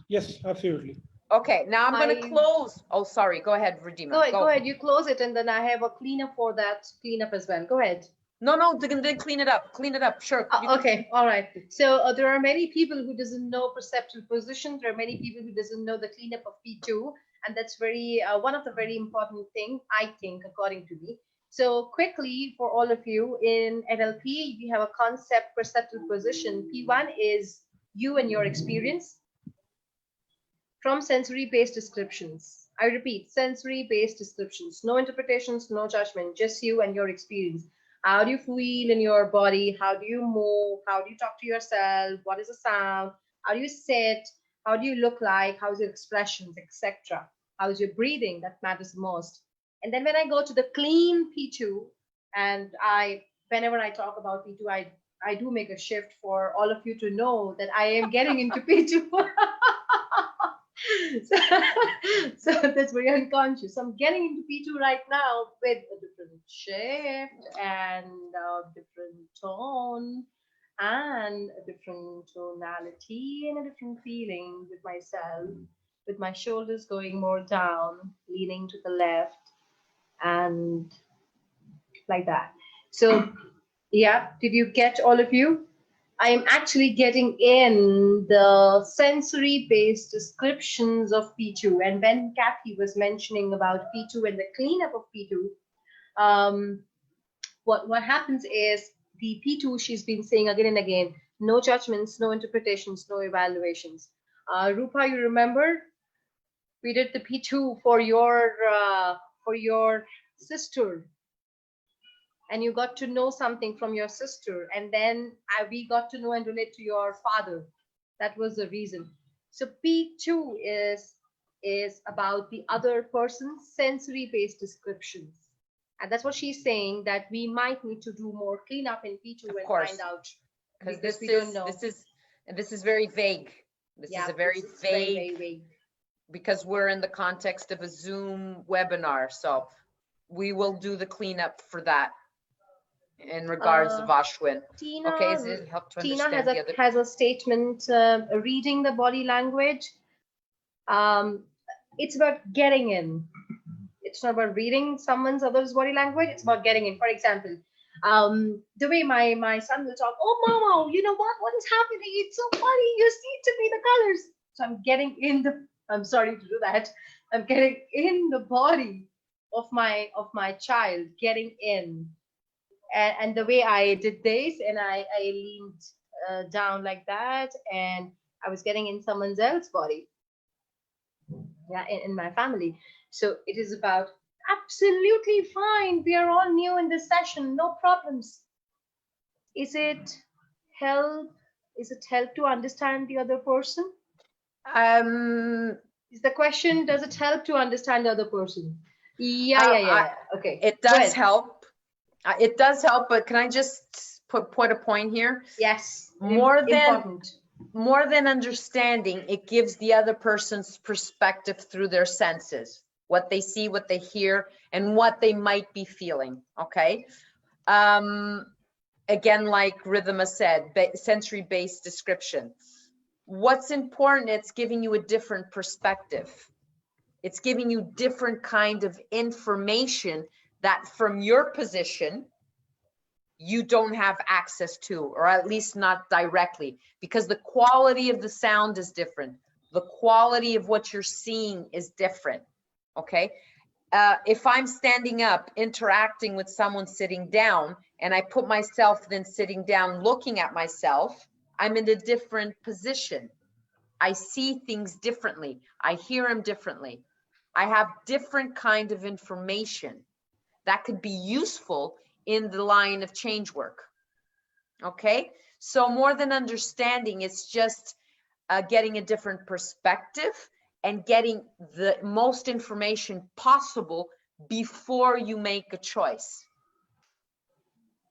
Yes, absolutely. Okay, now I'm going to close. Oh, sorry. Go ahead, Ridhima. Go ahead. You close it, and then I have a cleanup for that cleanup as well. Go ahead. No, then clean it up. Clean it up. Sure. Okay. All right. So there are many people who doesn't know perceptual position. There are many people who doesn't know the cleanup of P2, and that's very one of the very important thing, I think, according to me. So quickly for all of you, in NLP, we have a concept perceptual position. P1 is you and your experience from sensory-based descriptions. I repeat, sensory-based descriptions. No interpretations, no judgment, just you and your experience. How do you feel in your body? How do you move? How do you talk to yourself? What is the sound? How do you sit? How do you look like? How's your expressions, etc.? How's your breathing? That matters most. And then when I go to the clean P2, and whenever I talk about P2, I do make a shift for all of you to know that I am getting into P2. So that's very unconscious. I'm getting into P2 right now with a different shift and a different tone and a different tonality and a different feeling with myself, with my shoulders going more down, leaning to the left, and like that. So yeah, did you get all of you? I am actually getting in the sensory-based descriptions of P2. And when Kathy was mentioning about P2 and the cleanup of P2, what happens is the P2, she's been saying again and again, no judgments, no interpretations, no evaluations. Rupa, you remember? We did the P2 for your sister. And you got to know something from your sister, and then we got to know and relate to your father. That was the reason. So P2 is about the other person's sensory-based descriptions, and that's what she's saying, that we might need to do more cleanup in P2 and find out, because we don't know. This is very vague. This is a very vague, because we're in the context of a Zoom webinar, so we will do the cleanup for that. In regards of Ashwin. Tina, okay, is it help to Tina understand has a statement, reading the body language. it's about getting in. It's not about reading someone's other's body language. It's about getting in. For example, the way my son will talk, oh mama, you know what is happening? It's so funny. You see to me the colors. So I'm getting in the, I'm sorry to do that. I'm getting in the body of my child, getting in. And the way I did this, and I leaned down like that, and I was getting in someone else's body, yeah, in my family. So it is about absolutely fine. We are all new in this session, no problems. Is it help? Is it help to understand the other person? Is the question, does it help to understand the other person? Yeah. Okay. It Go does ahead. help. It does help, but can I just put a point here? Yes. Important. More than understanding, it gives the other person's perspective through their senses, what they see, what they hear, and what they might be feeling. Okay. Again, like Ridhima said, sensory-based description. What's important, it's giving you a different perspective. It's giving you different kind of information that from your position, you don't have access to, or at least not directly, because the quality of the sound is different. The quality of what you're seeing is different, okay? If I'm standing up, interacting with someone sitting down, and I put myself then sitting down, looking at myself, I'm in a different position. I see things differently. I hear them differently. I have different kind of information that could be useful in the line of change work. Okay, so more than understanding, it's just getting a different perspective and getting the most information possible before you make a choice.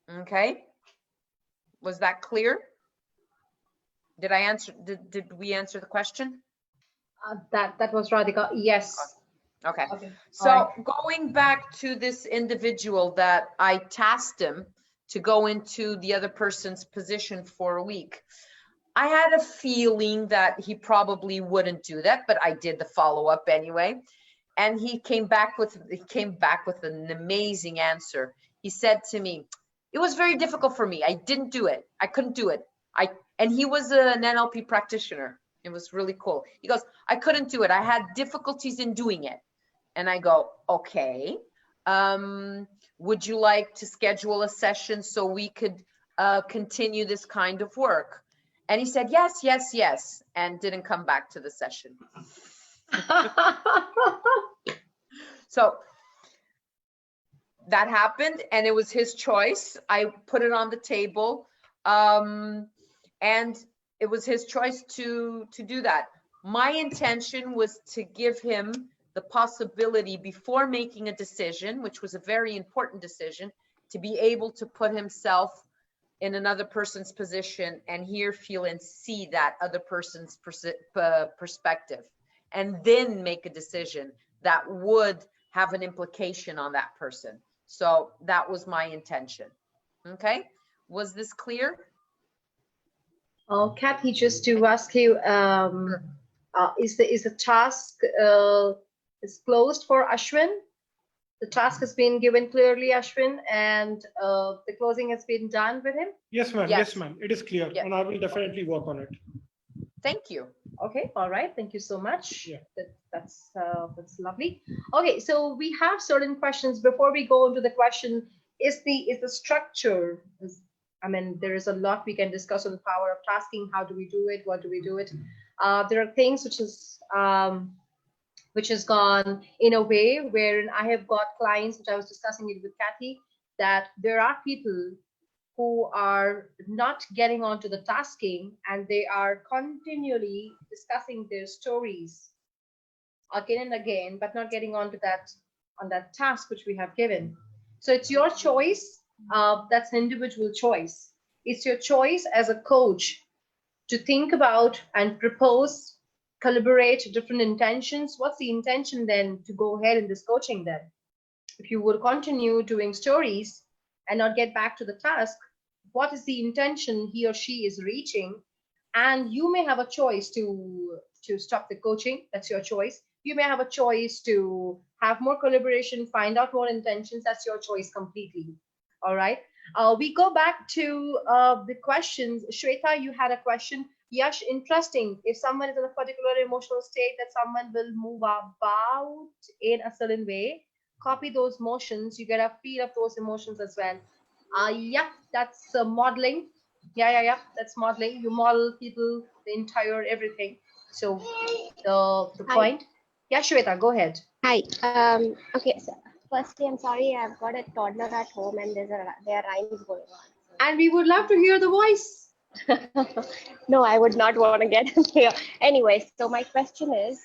Okay, was that clear? Did I answer? Did we answer the question? That was Radhika. Yes. Okay. So Right. going back to this individual that I tasked him to go into the other person's position for a week, I had a feeling that he probably wouldn't do that, but I did the follow-up anyway. And he came back with an amazing answer. He said to me, it was very difficult for me. I didn't do it. I couldn't do it. And he was an NLP practitioner. It was really cool. He goes, I couldn't do it. I had difficulties in doing it. And I go, okay. Would you like to schedule a session so we could continue this kind of work? And he said, yes, and didn't come back to the session. So that happened, and it was his choice. I put it on the table, and it was his choice to do that. My intention was to give him the possibility before making a decision, which was a very important decision, to be able to put himself in another person's position and hear, feel, and see that other person's perspective, and then make a decision that would have an implication on that person. So that was my intention. Okay, was this clear? Oh, Kathy, just to ask you, is the task is closed for Ashwin? The task has been given clearly, Ashwin, and the closing has been done with him? Yes, ma'am. Yes, ma'am. It is clear, Yes. and I will definitely work on it. Thank you. Okay, all right. Thank you so much. Yeah. That's lovely. Okay, so we have certain questions. Before we go into the question, is the structure? I mean, there is a lot we can discuss on the power of tasking. How do we do it? What do we do it? There are things which has gone in a way wherein I have got clients, which I was discussing it with Kathy, that there are people who are not getting onto the tasking, and they are continually discussing their stories again and again, but not getting onto that task which we have given. So it's your choice. That's an individual choice. It's your choice as a coach to think about and propose, collaborate different intentions. What's the intention then to go ahead in this coaching then? If you would continue doing stories and not get back to the task, what is the intention he or she is reaching? And you may have a choice to stop the coaching. That's your choice. You may have a choice to have more collaboration, find out more intentions. That's your choice completely. All right. We go back to the questions. Shweta, you had a question. Yash, interesting. If someone is in a particular emotional state that someone will move about in a certain way, copy those motions. You get a feel of those emotions as well. Yeah, that's modeling. Yeah. That's modeling. You model people, the entire everything. So the Hi. point. Yeah, Shweta, go ahead. Hi. Okay. So firstly, I'm sorry. I've got a toddler at home, and there are rhymes going And we would love to hear the voice. on. No, I would not want to get here. Anyway, so my question is,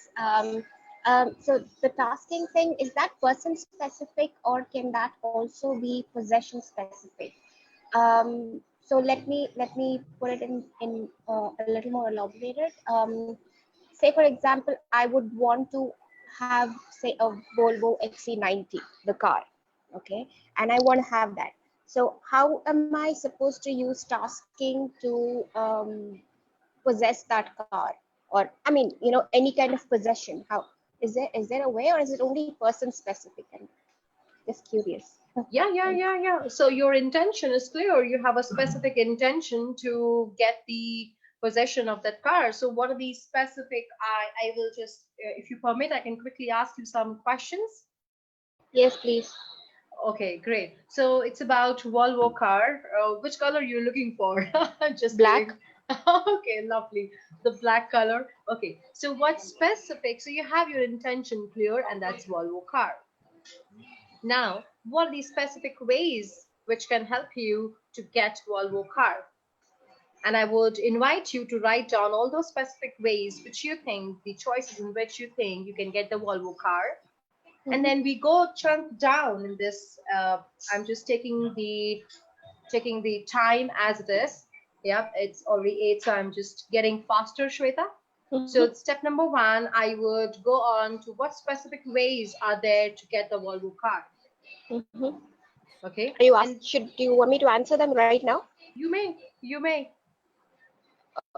so the tasking thing, is that person specific, or can that also be possession specific? So let me put it in a little more elaborated. Say for example, I would want to have, say, a Volvo XC90, the car, okay, and I want to have that. So how am I supposed to use tasking to possess that car, or I mean, any kind of possession? How is there a way, or is it only person specific? And just curious. Yeah. So your intention is clear. You have a specific intention to get the possession of that car. So what are these specific? I will just, if you permit, I can quickly ask you some questions. Yes, please. Okay, great. So it's about Volvo car. Which color you're looking for? Just Black. kidding. Okay, lovely. The black color. Okay. So what's specific? So you have your intention clear, and that's Volvo car. Now, what are the specific ways which can help you to get Volvo car? And I would invite you to write down all those specific ways which you think, the choices in which you think you can get the Volvo car. And then we go chunk down in this. I'm just taking the time as it is. Yep, it's already 8, so I'm just getting faster, Shweta. So step number 1, I would go on to what specific ways are there to get the Volvo car. Okay. Are you do you want me to answer them right now? You may.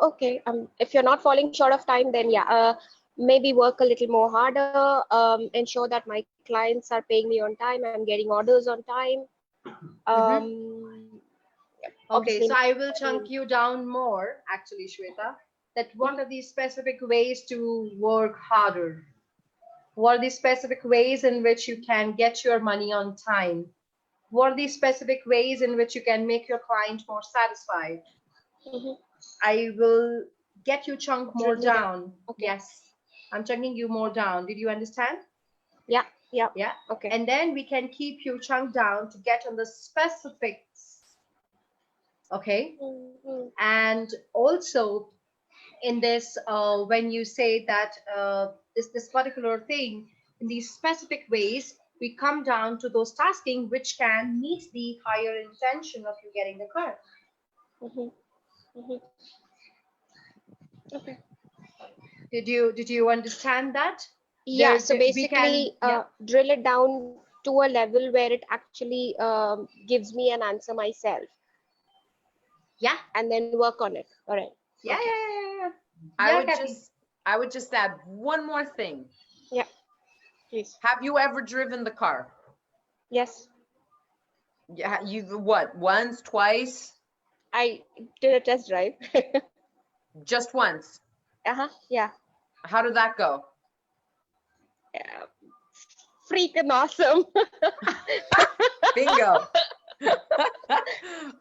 Okay. If you're not falling short of time, then yeah, maybe work a little more harder. Ensure that my clients are paying me on time. I'm getting orders on time. Okay, so I will chunk you down more, actually, Shweta. That what are these specific ways to work harder? What are the specific ways in which you can get your money on time? What are the specific ways in which you can make your client more satisfied? I will get you chunk more down. Okay. Yes, I'm chunking you more down. Did you understand? Yeah. Okay. And then we can keep you chunk down to get on the specifics. Okay. And also in this, when you say that this particular thing, in these specific ways, we come down to those tasking which can meet the higher intention of you getting the car. Okay. Did you understand that? Yeah. So basically, drill it down to a level where it actually gives me an answer myself. Yeah. And then work on it. All right. Yeah. I would just add one more thing. Yeah. Please. Have you ever driven the car? Yes. Yeah. You've what? Once, twice? I did a test drive. Just once. Yeah. How did that go? Yeah. Freaking awesome. Bingo.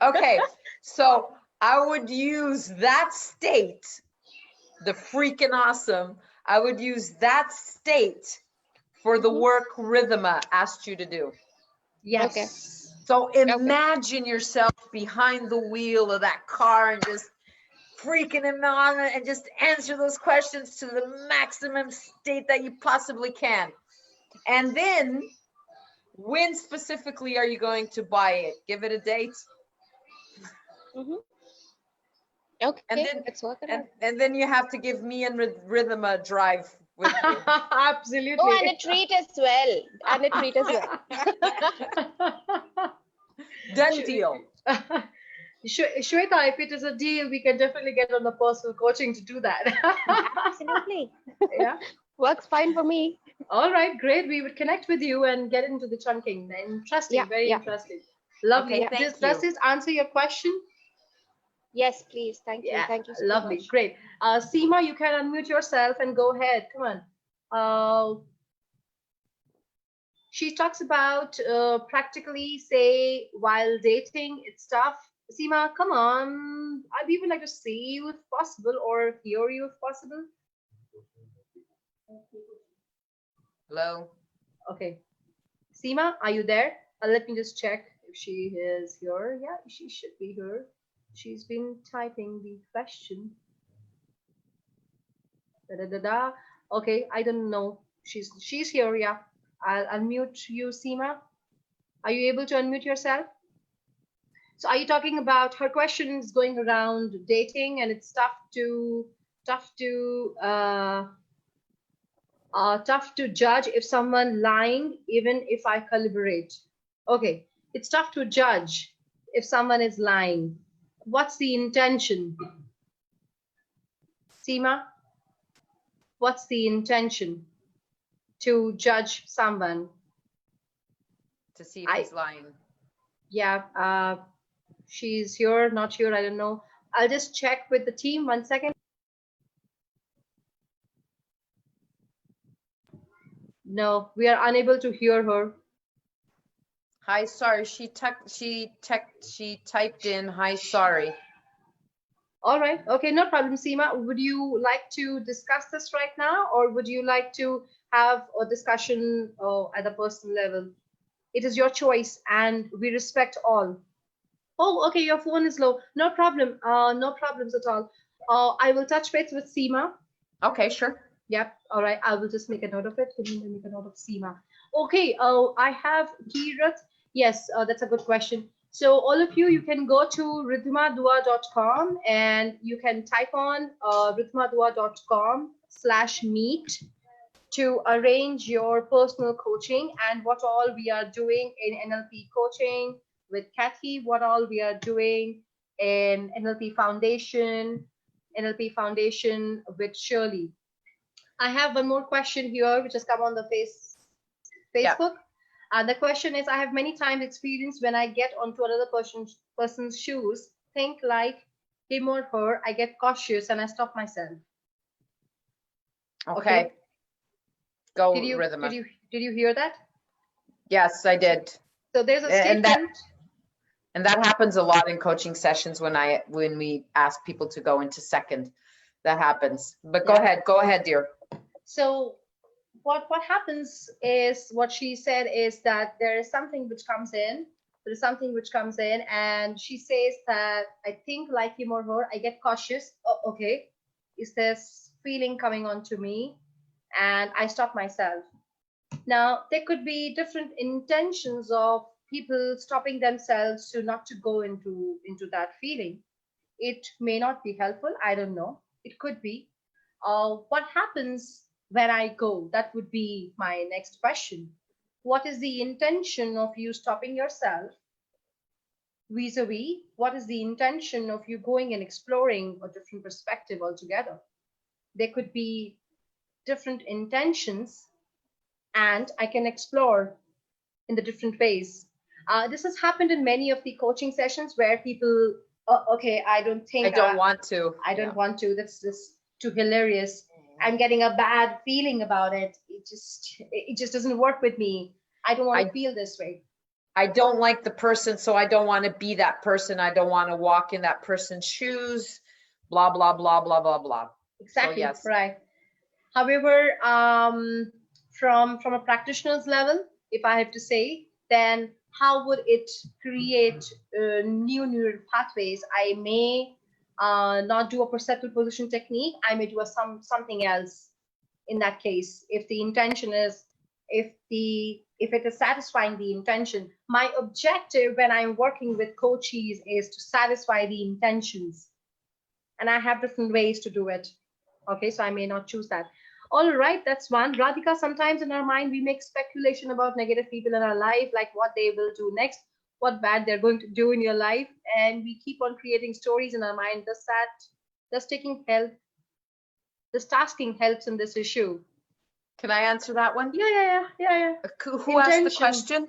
Okay, so I would use that state, the freaking awesome. I would use that state for the work Ridhima asked you to do. Yes. Okay. So imagine yourself behind the wheel of that car and just freaking him on and just answer those questions to the maximum state that you possibly can. And then, when specifically are you going to buy it? Give it a date. Okay. And then let's work it out. And then you have to give me and Ridhima a drive with you. Absolutely. Oh, and a treat as well. Done deal. Shweta, if it is a deal, we can definitely get on the personal coaching to do that. Absolutely. Yeah. Works fine for me. All right, great. We would connect with you and get into the chunking. Interesting, Yeah, very yeah. interesting. Lovely. Okay, thank Does you. this answer your question? Yes, please. Thank you. Yeah, Thank you so lovely, much. great. Seema, you can unmute yourself and go ahead. Come on. She talks about practically say while dating, it's tough. Seema, come on. We would like to see you if possible or hear you if possible. Hello. Okay. Seema, are you there? Let me just check if she is here. Yeah, she should be here. She's been typing the question. Da, da, da, da. Okay, I don't know. She's here, yeah. I'll unmute you, Seema. Are you able to unmute yourself? So are you talking about her questions going around dating and it's tough to judge if someone lying even if I collaborate. Okay, it's tough to judge if someone is lying. What's the intention? Seema, what's the intention to judge someone? To see if he's lying. Yeah, she's here, not here, I don't know. I'll just check with the team, 1 second. No, we are unable to hear her. Hi, sorry. She typed in hi, sorry. All right. Okay, no problem, Seema. Would you like to discuss this right now, or would you like to have a discussion at a personal level? It is your choice, and we respect all. Oh, okay, your phone is low. No problem. No problems at all. I will touch base with Seema. Okay, sure. Yep. All right. I will just make a note of it. Can you make a note of Seema? Okay. I have Kirat. Yes, that's a good question. So all of you, you can go to ridhimadua.com and you can type on ridhimadua.com/meet to arrange your personal coaching and what all we are doing in NLP coaching with Kathy, what all we are doing in NLP Foundation with Shirley. I have one more question here, which has come on the Facebook. And the question is, I have many times experienced when I get onto another person's shoes, think like him or her, I get cautious and I stop myself. Okay. Go, Did Ridhima. you hear that? Yes, I did. So there's a statement. And that happens a lot in coaching sessions when we ask people to go into second. That happens. But go ahead, dear. So what happens is, what she said is that there is something which comes in. There is something which comes in, and she says that I think like him or her, I get cautious. Oh, okay, is this feeling coming on to me? And I stop myself. Now, there could be different intentions of people stopping themselves to not to go into that feeling. It may not be helpful. I don't know. It could be. What happens when I go? That would be my next question. What is the intention of you stopping yourself? Vis-a-vis, what is the intention of you going and exploring a different perspective altogether? There could be different intentions, and I can explore in the different ways. This has happened in many of the coaching sessions where people, okay, I don't want to. I don't want to. That's just too hilarious. I'm getting a bad feeling about it. It just doesn't work with me. I don't want to feel this way. I don't like the person, so I don't want to be that person. I don't want to walk in that person's shoes. Blah blah blah blah blah blah. Exactly. So, yes. Right. However, from a practitioner's level, if I have to say, then how would it create new neural pathways? I may not do a perceptual position technique. I may do something else in that case. If the intention is, if it is satisfying the intention. My objective when I'm working with coachees is to satisfy the intentions. And I have different ways to do it. Okay, so I may not choose that. All right, that's one. Radhika, sometimes in our mind, we make speculation about negative people in our life, like what they will do next, what bad they're going to do in your life. And we keep on creating stories in our mind. Does tasking helps in this issue? Can I answer that one? Yeah. Who asked the Intention. question?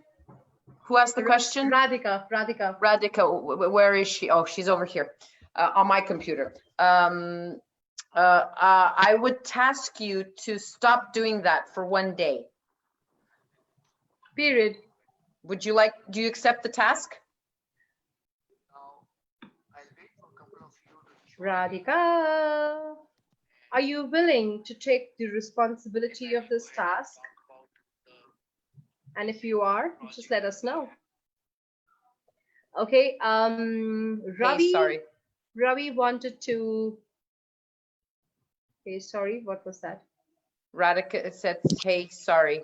Who asked the question? Radhika. Radhika, where is she? Oh, she's over here on my computer. I would task you to stop doing that for one day. Period. Do you accept the task? Radhika, are you willing to take the responsibility of this task? And if you are, just let us know. Okay, Ravi. Hey, sorry. Ravi wanted to. Hey, sorry, what was that? Radhika said, hey, sorry.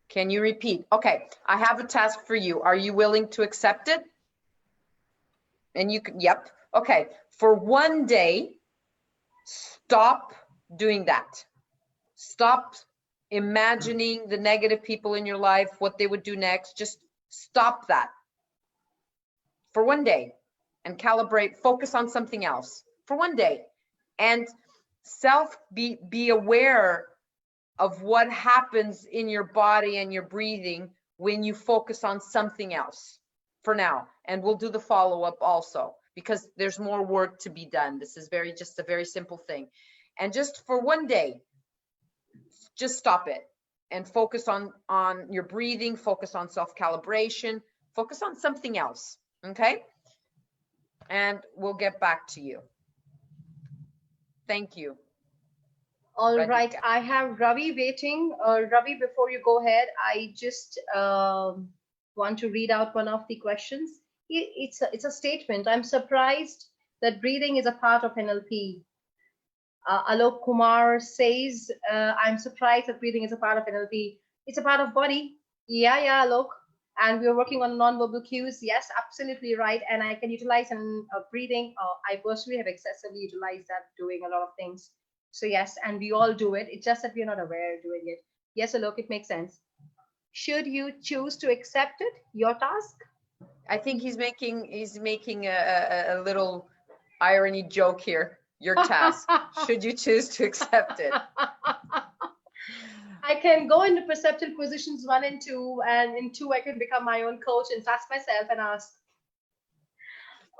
Can you repeat? Okay, I have a task for you. Are you willing to accept it? And you can, yep. Okay, for one day, stop doing that. Stop imagining the negative people in your life, what they would do next. Just stop that for one day and calibrate, focus on something else for one day. And be aware of what happens in your body and your breathing when you focus on something else for now. And we'll do the follow-up also, because there's more work to be done. This is just a very simple thing. And just for one day, just stop it and focus on your breathing, focus on self-calibration, focus on something else, okay? And we'll get back to you. Thank you. All Radhika. right, I have Ravi waiting. Ravi, before you go ahead, I just want to read out one of the questions. It's a statement. I'm surprised that breathing is a part of NLP. Alok Kumar says, I'm surprised that breathing is a part of NLP. It's a part of body. Yeah, Alok. And we're working on non-verbal cues. Yes, absolutely right. And I can utilize breathing. I personally have excessively utilized that doing a lot of things. So yes, and we all do it. It's just that we're not aware of doing it. Yes, Alok, it makes sense. Should you choose to accept it, your task? I think he's making a little irony joke here. Your task. Should you choose to accept it? I can go into perceptive positions 1 and 2, and in 2 I can become my own coach and task myself and ask.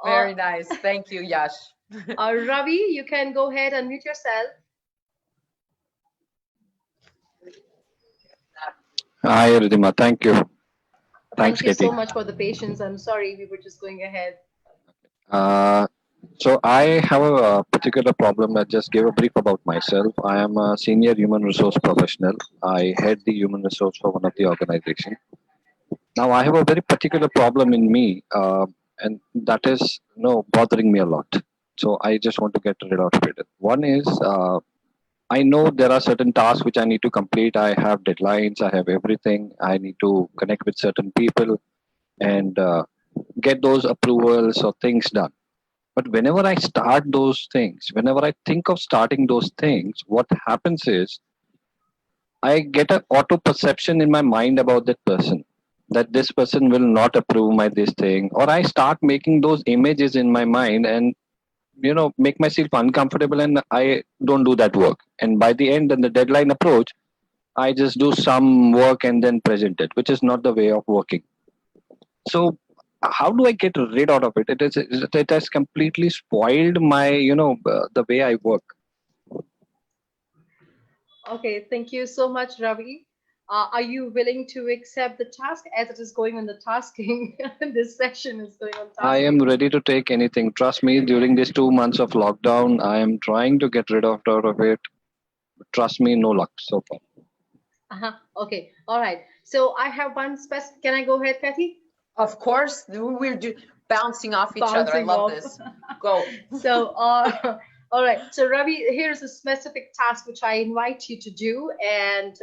Very nice. Thank you, Yash. Ravi, you can go ahead and mute yourself. Hi, Ridhima. Thank you. Thanks, Thank you Katie. so much for the patience. I'm sorry, we were just going ahead. So I have a particular problem. I just give a brief about myself. I am a senior human resource professional. I head the human resource for one of the organization. Now I have a very particular problem in me, and that is bothering me a lot. So I just want to get rid of it. One is I know there are certain tasks which I need to complete. I have deadlines. I have everything. I need to connect with certain people and get those approvals or things done. But whenever I start those things, whenever I think of starting those things, what happens is I get an auto perception in my mind about that person, that this person will not approve my this thing, or I start making those images in my mind and make myself uncomfortable, and I don't do that work. And by the end, when the deadline approach, I just do some work and then present it, which is not the way of working. So how do I get rid out of it? It has completely spoiled my the way I work. Okay, thank you so much, Ravi. Are you willing to accept the task as it is going on the tasking? This session is going on tasking. I am ready to take anything. Trust me, during these 2 months of lockdown, I am trying to get rid of out of it. Trust me, no luck so far. Okay, all right. So I have one specific. Can I go ahead, Kathy? Of course, we're bouncing off each other. I love this. Go. So, all right. So Ravi, here's a specific task which I invite you to do, and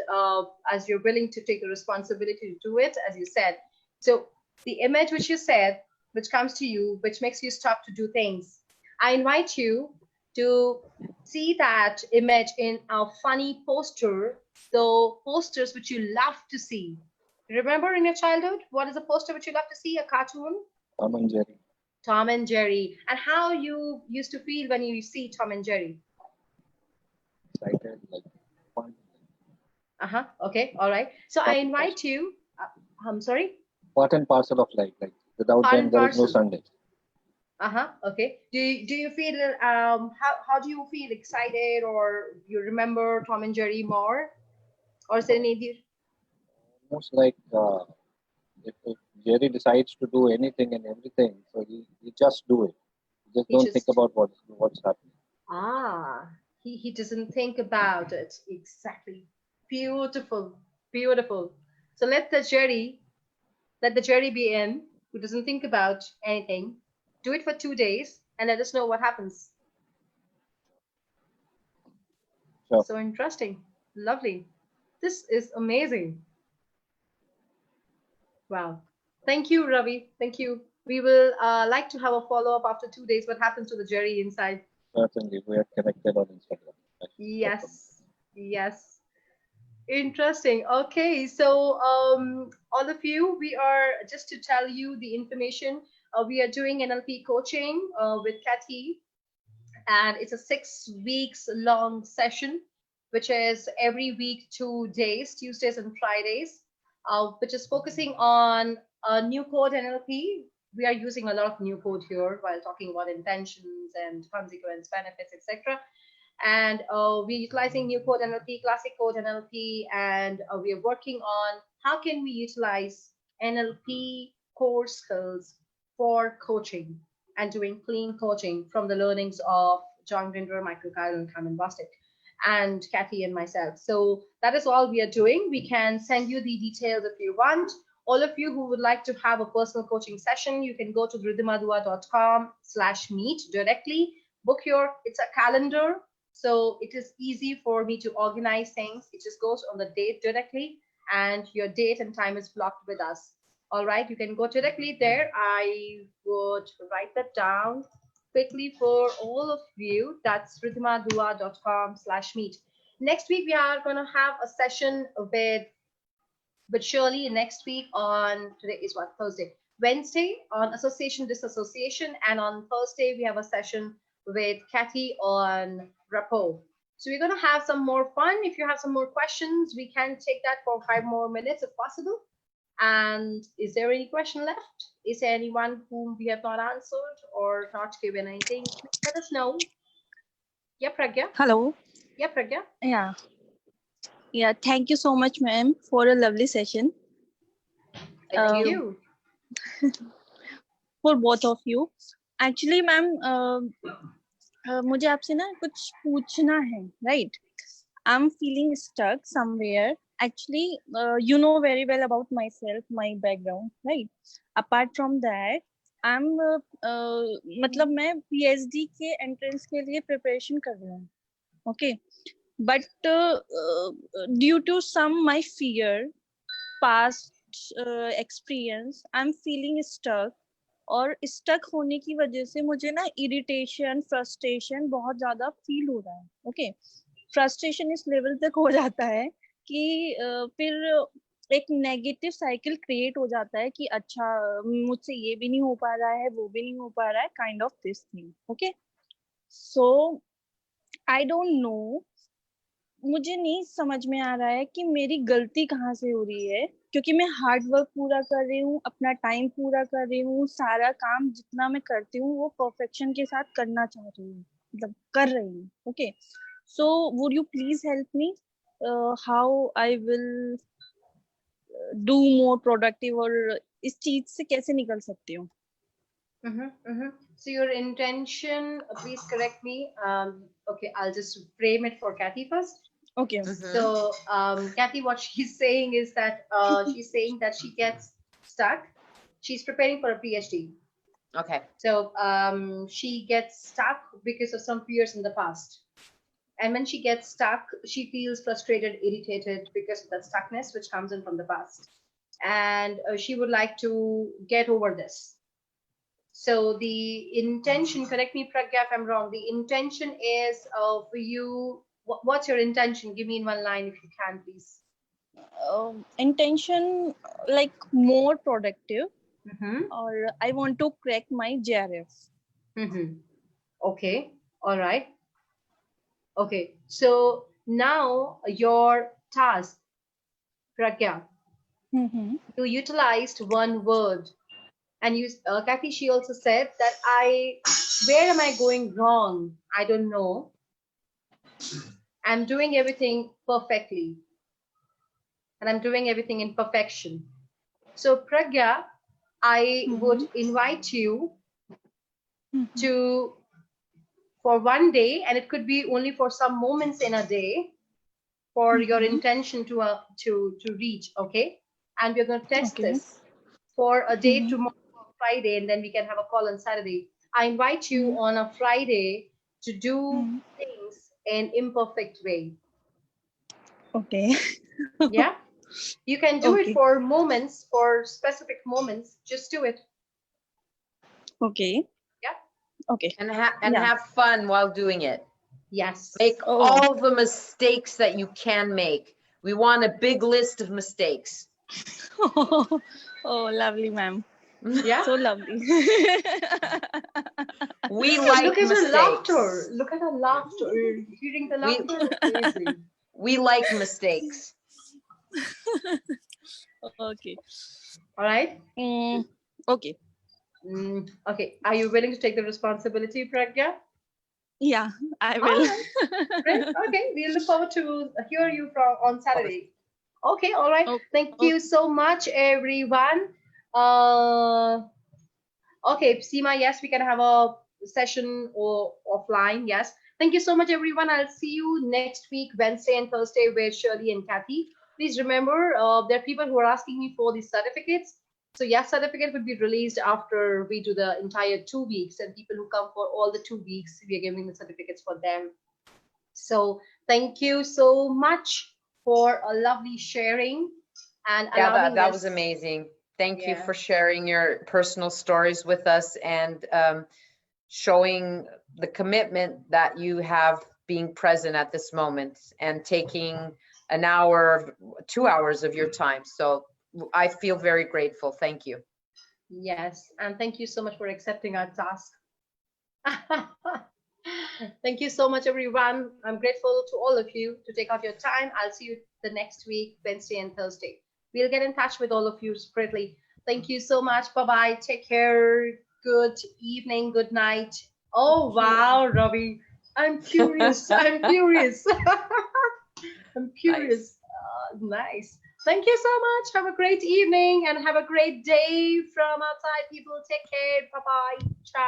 as you're willing to take the responsibility to do it, as you said. So the image which you said, which comes to you, which makes you stop to do things, I invite you to see that image in a funny poster, the posters which you love to see. Remember in your childhood, what is a poster which you love to see? A cartoon? Tom and Jerry. Tom and Jerry. And how you used to feel when you see Tom and Jerry? Excited, like fun. Okay. All right. So I Part and invite you. I'm sorry. part and parcel of life. Like without Part them, and there is no parcel. Sunday. Okay. Do you feel how do you feel excited, or you remember Tom and Jerry more, or Serenity? Almost like if Jerry decides to do anything and everything, so he just do it. You just He don't think just about what's happening. ah he doesn't think about it exactly. Beautiful, beautiful. So let the Jerry be in, who doesn't think about anything. Do it for 2 days and let us know what happens. So So interesting. Lovely. This is amazing. Wow. Thank you, Ravi. Thank you. We will like to have a follow up after 2 days. What happens to the Jerry inside? certainly we are connected on Instagram. Yes. Yes. Interesting. Okay. So, all of you, we are just to tell you the information. We are doing NLP coaching with Kathy, and it's a 6 weeks long session, which is every week 2 days, Tuesdays and Fridays, which is focusing on new code NLP. We are using a lot of new code here while talking about intentions and consequence benefits, etc. And we're utilizing new code NLP, classic code NLP, and we are working on how can we utilize NLP core skills for coaching and doing clean coaching from the learnings of John Grinder, Michael Kyle, and Carmen Bostic, and Kathy and myself. So that is all we are doing. We can send you the details if you want. All of you who would like to have a personal coaching session, you can go to ridhimadua.com/meet directly. Book it's a calendar. So it is easy for me to organize things. It just goes on the date directly, and your date and time is blocked with us. All right, you can go directly there. I would write that down quickly for all of you. That's ridhimadua.com/meet. Next week, we are going to have a session with Shirley next week on, today is what, Thursday? Wednesday on association disassociation, and on Thursday we have a session with Kathy on rapport. So we're going to have some more fun. If you have some more questions, we can take that for 5 more minutes if possible. And is there any question left? Is there anyone whom we have not answered or not given anything? Please let us know. Yeah, Pragya. Hello. Yeah, Pragya. Yeah. Yeah. Thank you so much, ma'am, for a lovely session. Thank you. For both of you. Actually, ma'am, मुझे आपसे ना कुछ पूछना है, right? I'm feeling stuck somewhere. Actually, you know very well about myself, my background, right? Apart from that, I'm मतलब मैं PhD के entrance के लिए preparation कर रही हूँ, okay? But due to some my fear, past experience, I'm feeling stuck. और stuck होने की वजह से मुझे ना इरिटेशन फ्रस्ट्रेशन बहुत ज्यादा फील हो रहा है ओके फ्रस्ट्रेशन इस लेवल तक हो जाता है कि फिर एक नेगेटिव साइकिल क्रिएट हो जाता है कि अच्छा मुझसे ये भी नहीं हो पा रहा है वो भी नहीं हो पा रहा है kind of this thing okay so I don't know मुझे नहीं समझ में आ रहा है कि मेरी गलती कहाँ से हो रही है क्योंकि मैं हार्ड वर्क पूरा कर रही हूँ अपना टाइम पूरा कर रही हूँ सारा काम जितना मैं करती हूँ वो परफेक्शन के साथ करना चाह रही हूँ मतलब कर रही हूँ okay so would you please help me how I will do more productive और इस चीज से कैसे निकल सकती हूँ So your intention, please correct me. Okay, I'll just frame it for Kathy first. Okay. So, Kathy, what she's saying is that she's saying that she gets stuck. She's preparing for a PhD. Okay. So she gets stuck because of some fears in the past. And when she gets stuck, she feels frustrated, irritated because of that stuckness which comes in from the past. And she would like to get over this. So the intention, correct me, Pragya, if I'm wrong, the intention is for you, what's your intention? Give me in one line if you can, please. Intention, like more productive, or I want to crack my JRF. Okay, all right. Okay, so now your task, Pragya, Mm-hmm. you utilized one word, and Kathy, she also said that where am I going wrong? I don't know. I'm doing everything perfectly, and I'm doing everything in perfection. So, Pragya, I would Mm-hmm. invite you Mm-hmm. to, for one day, and it could be only for some moments in a day, for your Mm-hmm. intention to reach, okay? And we're going to test Okay. this for a day Mm-hmm. tomorrow, Friday, and then we can have a call on Saturday. I invite you Mm-hmm. on a Friday to do Mm-hmm. things in imperfect way. Okay. Yeah, you can do it Okay. for moments, for specific moments. Just do it. Okay. Yeah. Okay. And Yeah. have fun while doing it. Yes. Make Oh. all the mistakes that you can make. We want a big list of mistakes. Oh, lovely, ma'am. Yeah. So lovely. We Look like at her laughter. mistakes. Look at her laughter. Hearing the We laughter, amazing. we like mistakes. Okay. All right. Okay. Okay. Are you willing to take the responsibility, Pragya? Yeah, I All will. right. Great. Okay. We look forward to hear you from on Saturday. Okay. All right. Oh, Thank oh, you so much, everyone. Okay, Seema, yes, we can have a session or offline. Yes. Thank you so much, everyone. I'll see you next week, Wednesday and Thursday, with Shirley and Kathy. Please remember, there are people who are asking me for these certificates. So yes, certificate would be released after we do the entire 2 weeks, and people who come for all the 2 weeks, we are giving the certificates for them. So thank you so much for a lovely sharing and Yeah, allowing that us. was amazing. Thank you Yeah. for sharing your personal stories with us and showing the commitment that you have being present at this moment and taking an hour, 2 hours of your time. So I feel very grateful. Thank you. Yes, and thank you so much for accepting our task. Thank you so much, everyone. I'm grateful to all of you to take out your time. I'll see you the next week, Wednesday and Thursday. We'll get in touch with all of you separately. Thank you so much. Bye-bye. Take care. Good evening. Good night. Oh, wow, Ravi. I'm curious. I'm curious. I'm curious. Nice. Thank you so much. Have a great evening and have a great day from outside, people. Take care. Bye-bye. Ciao.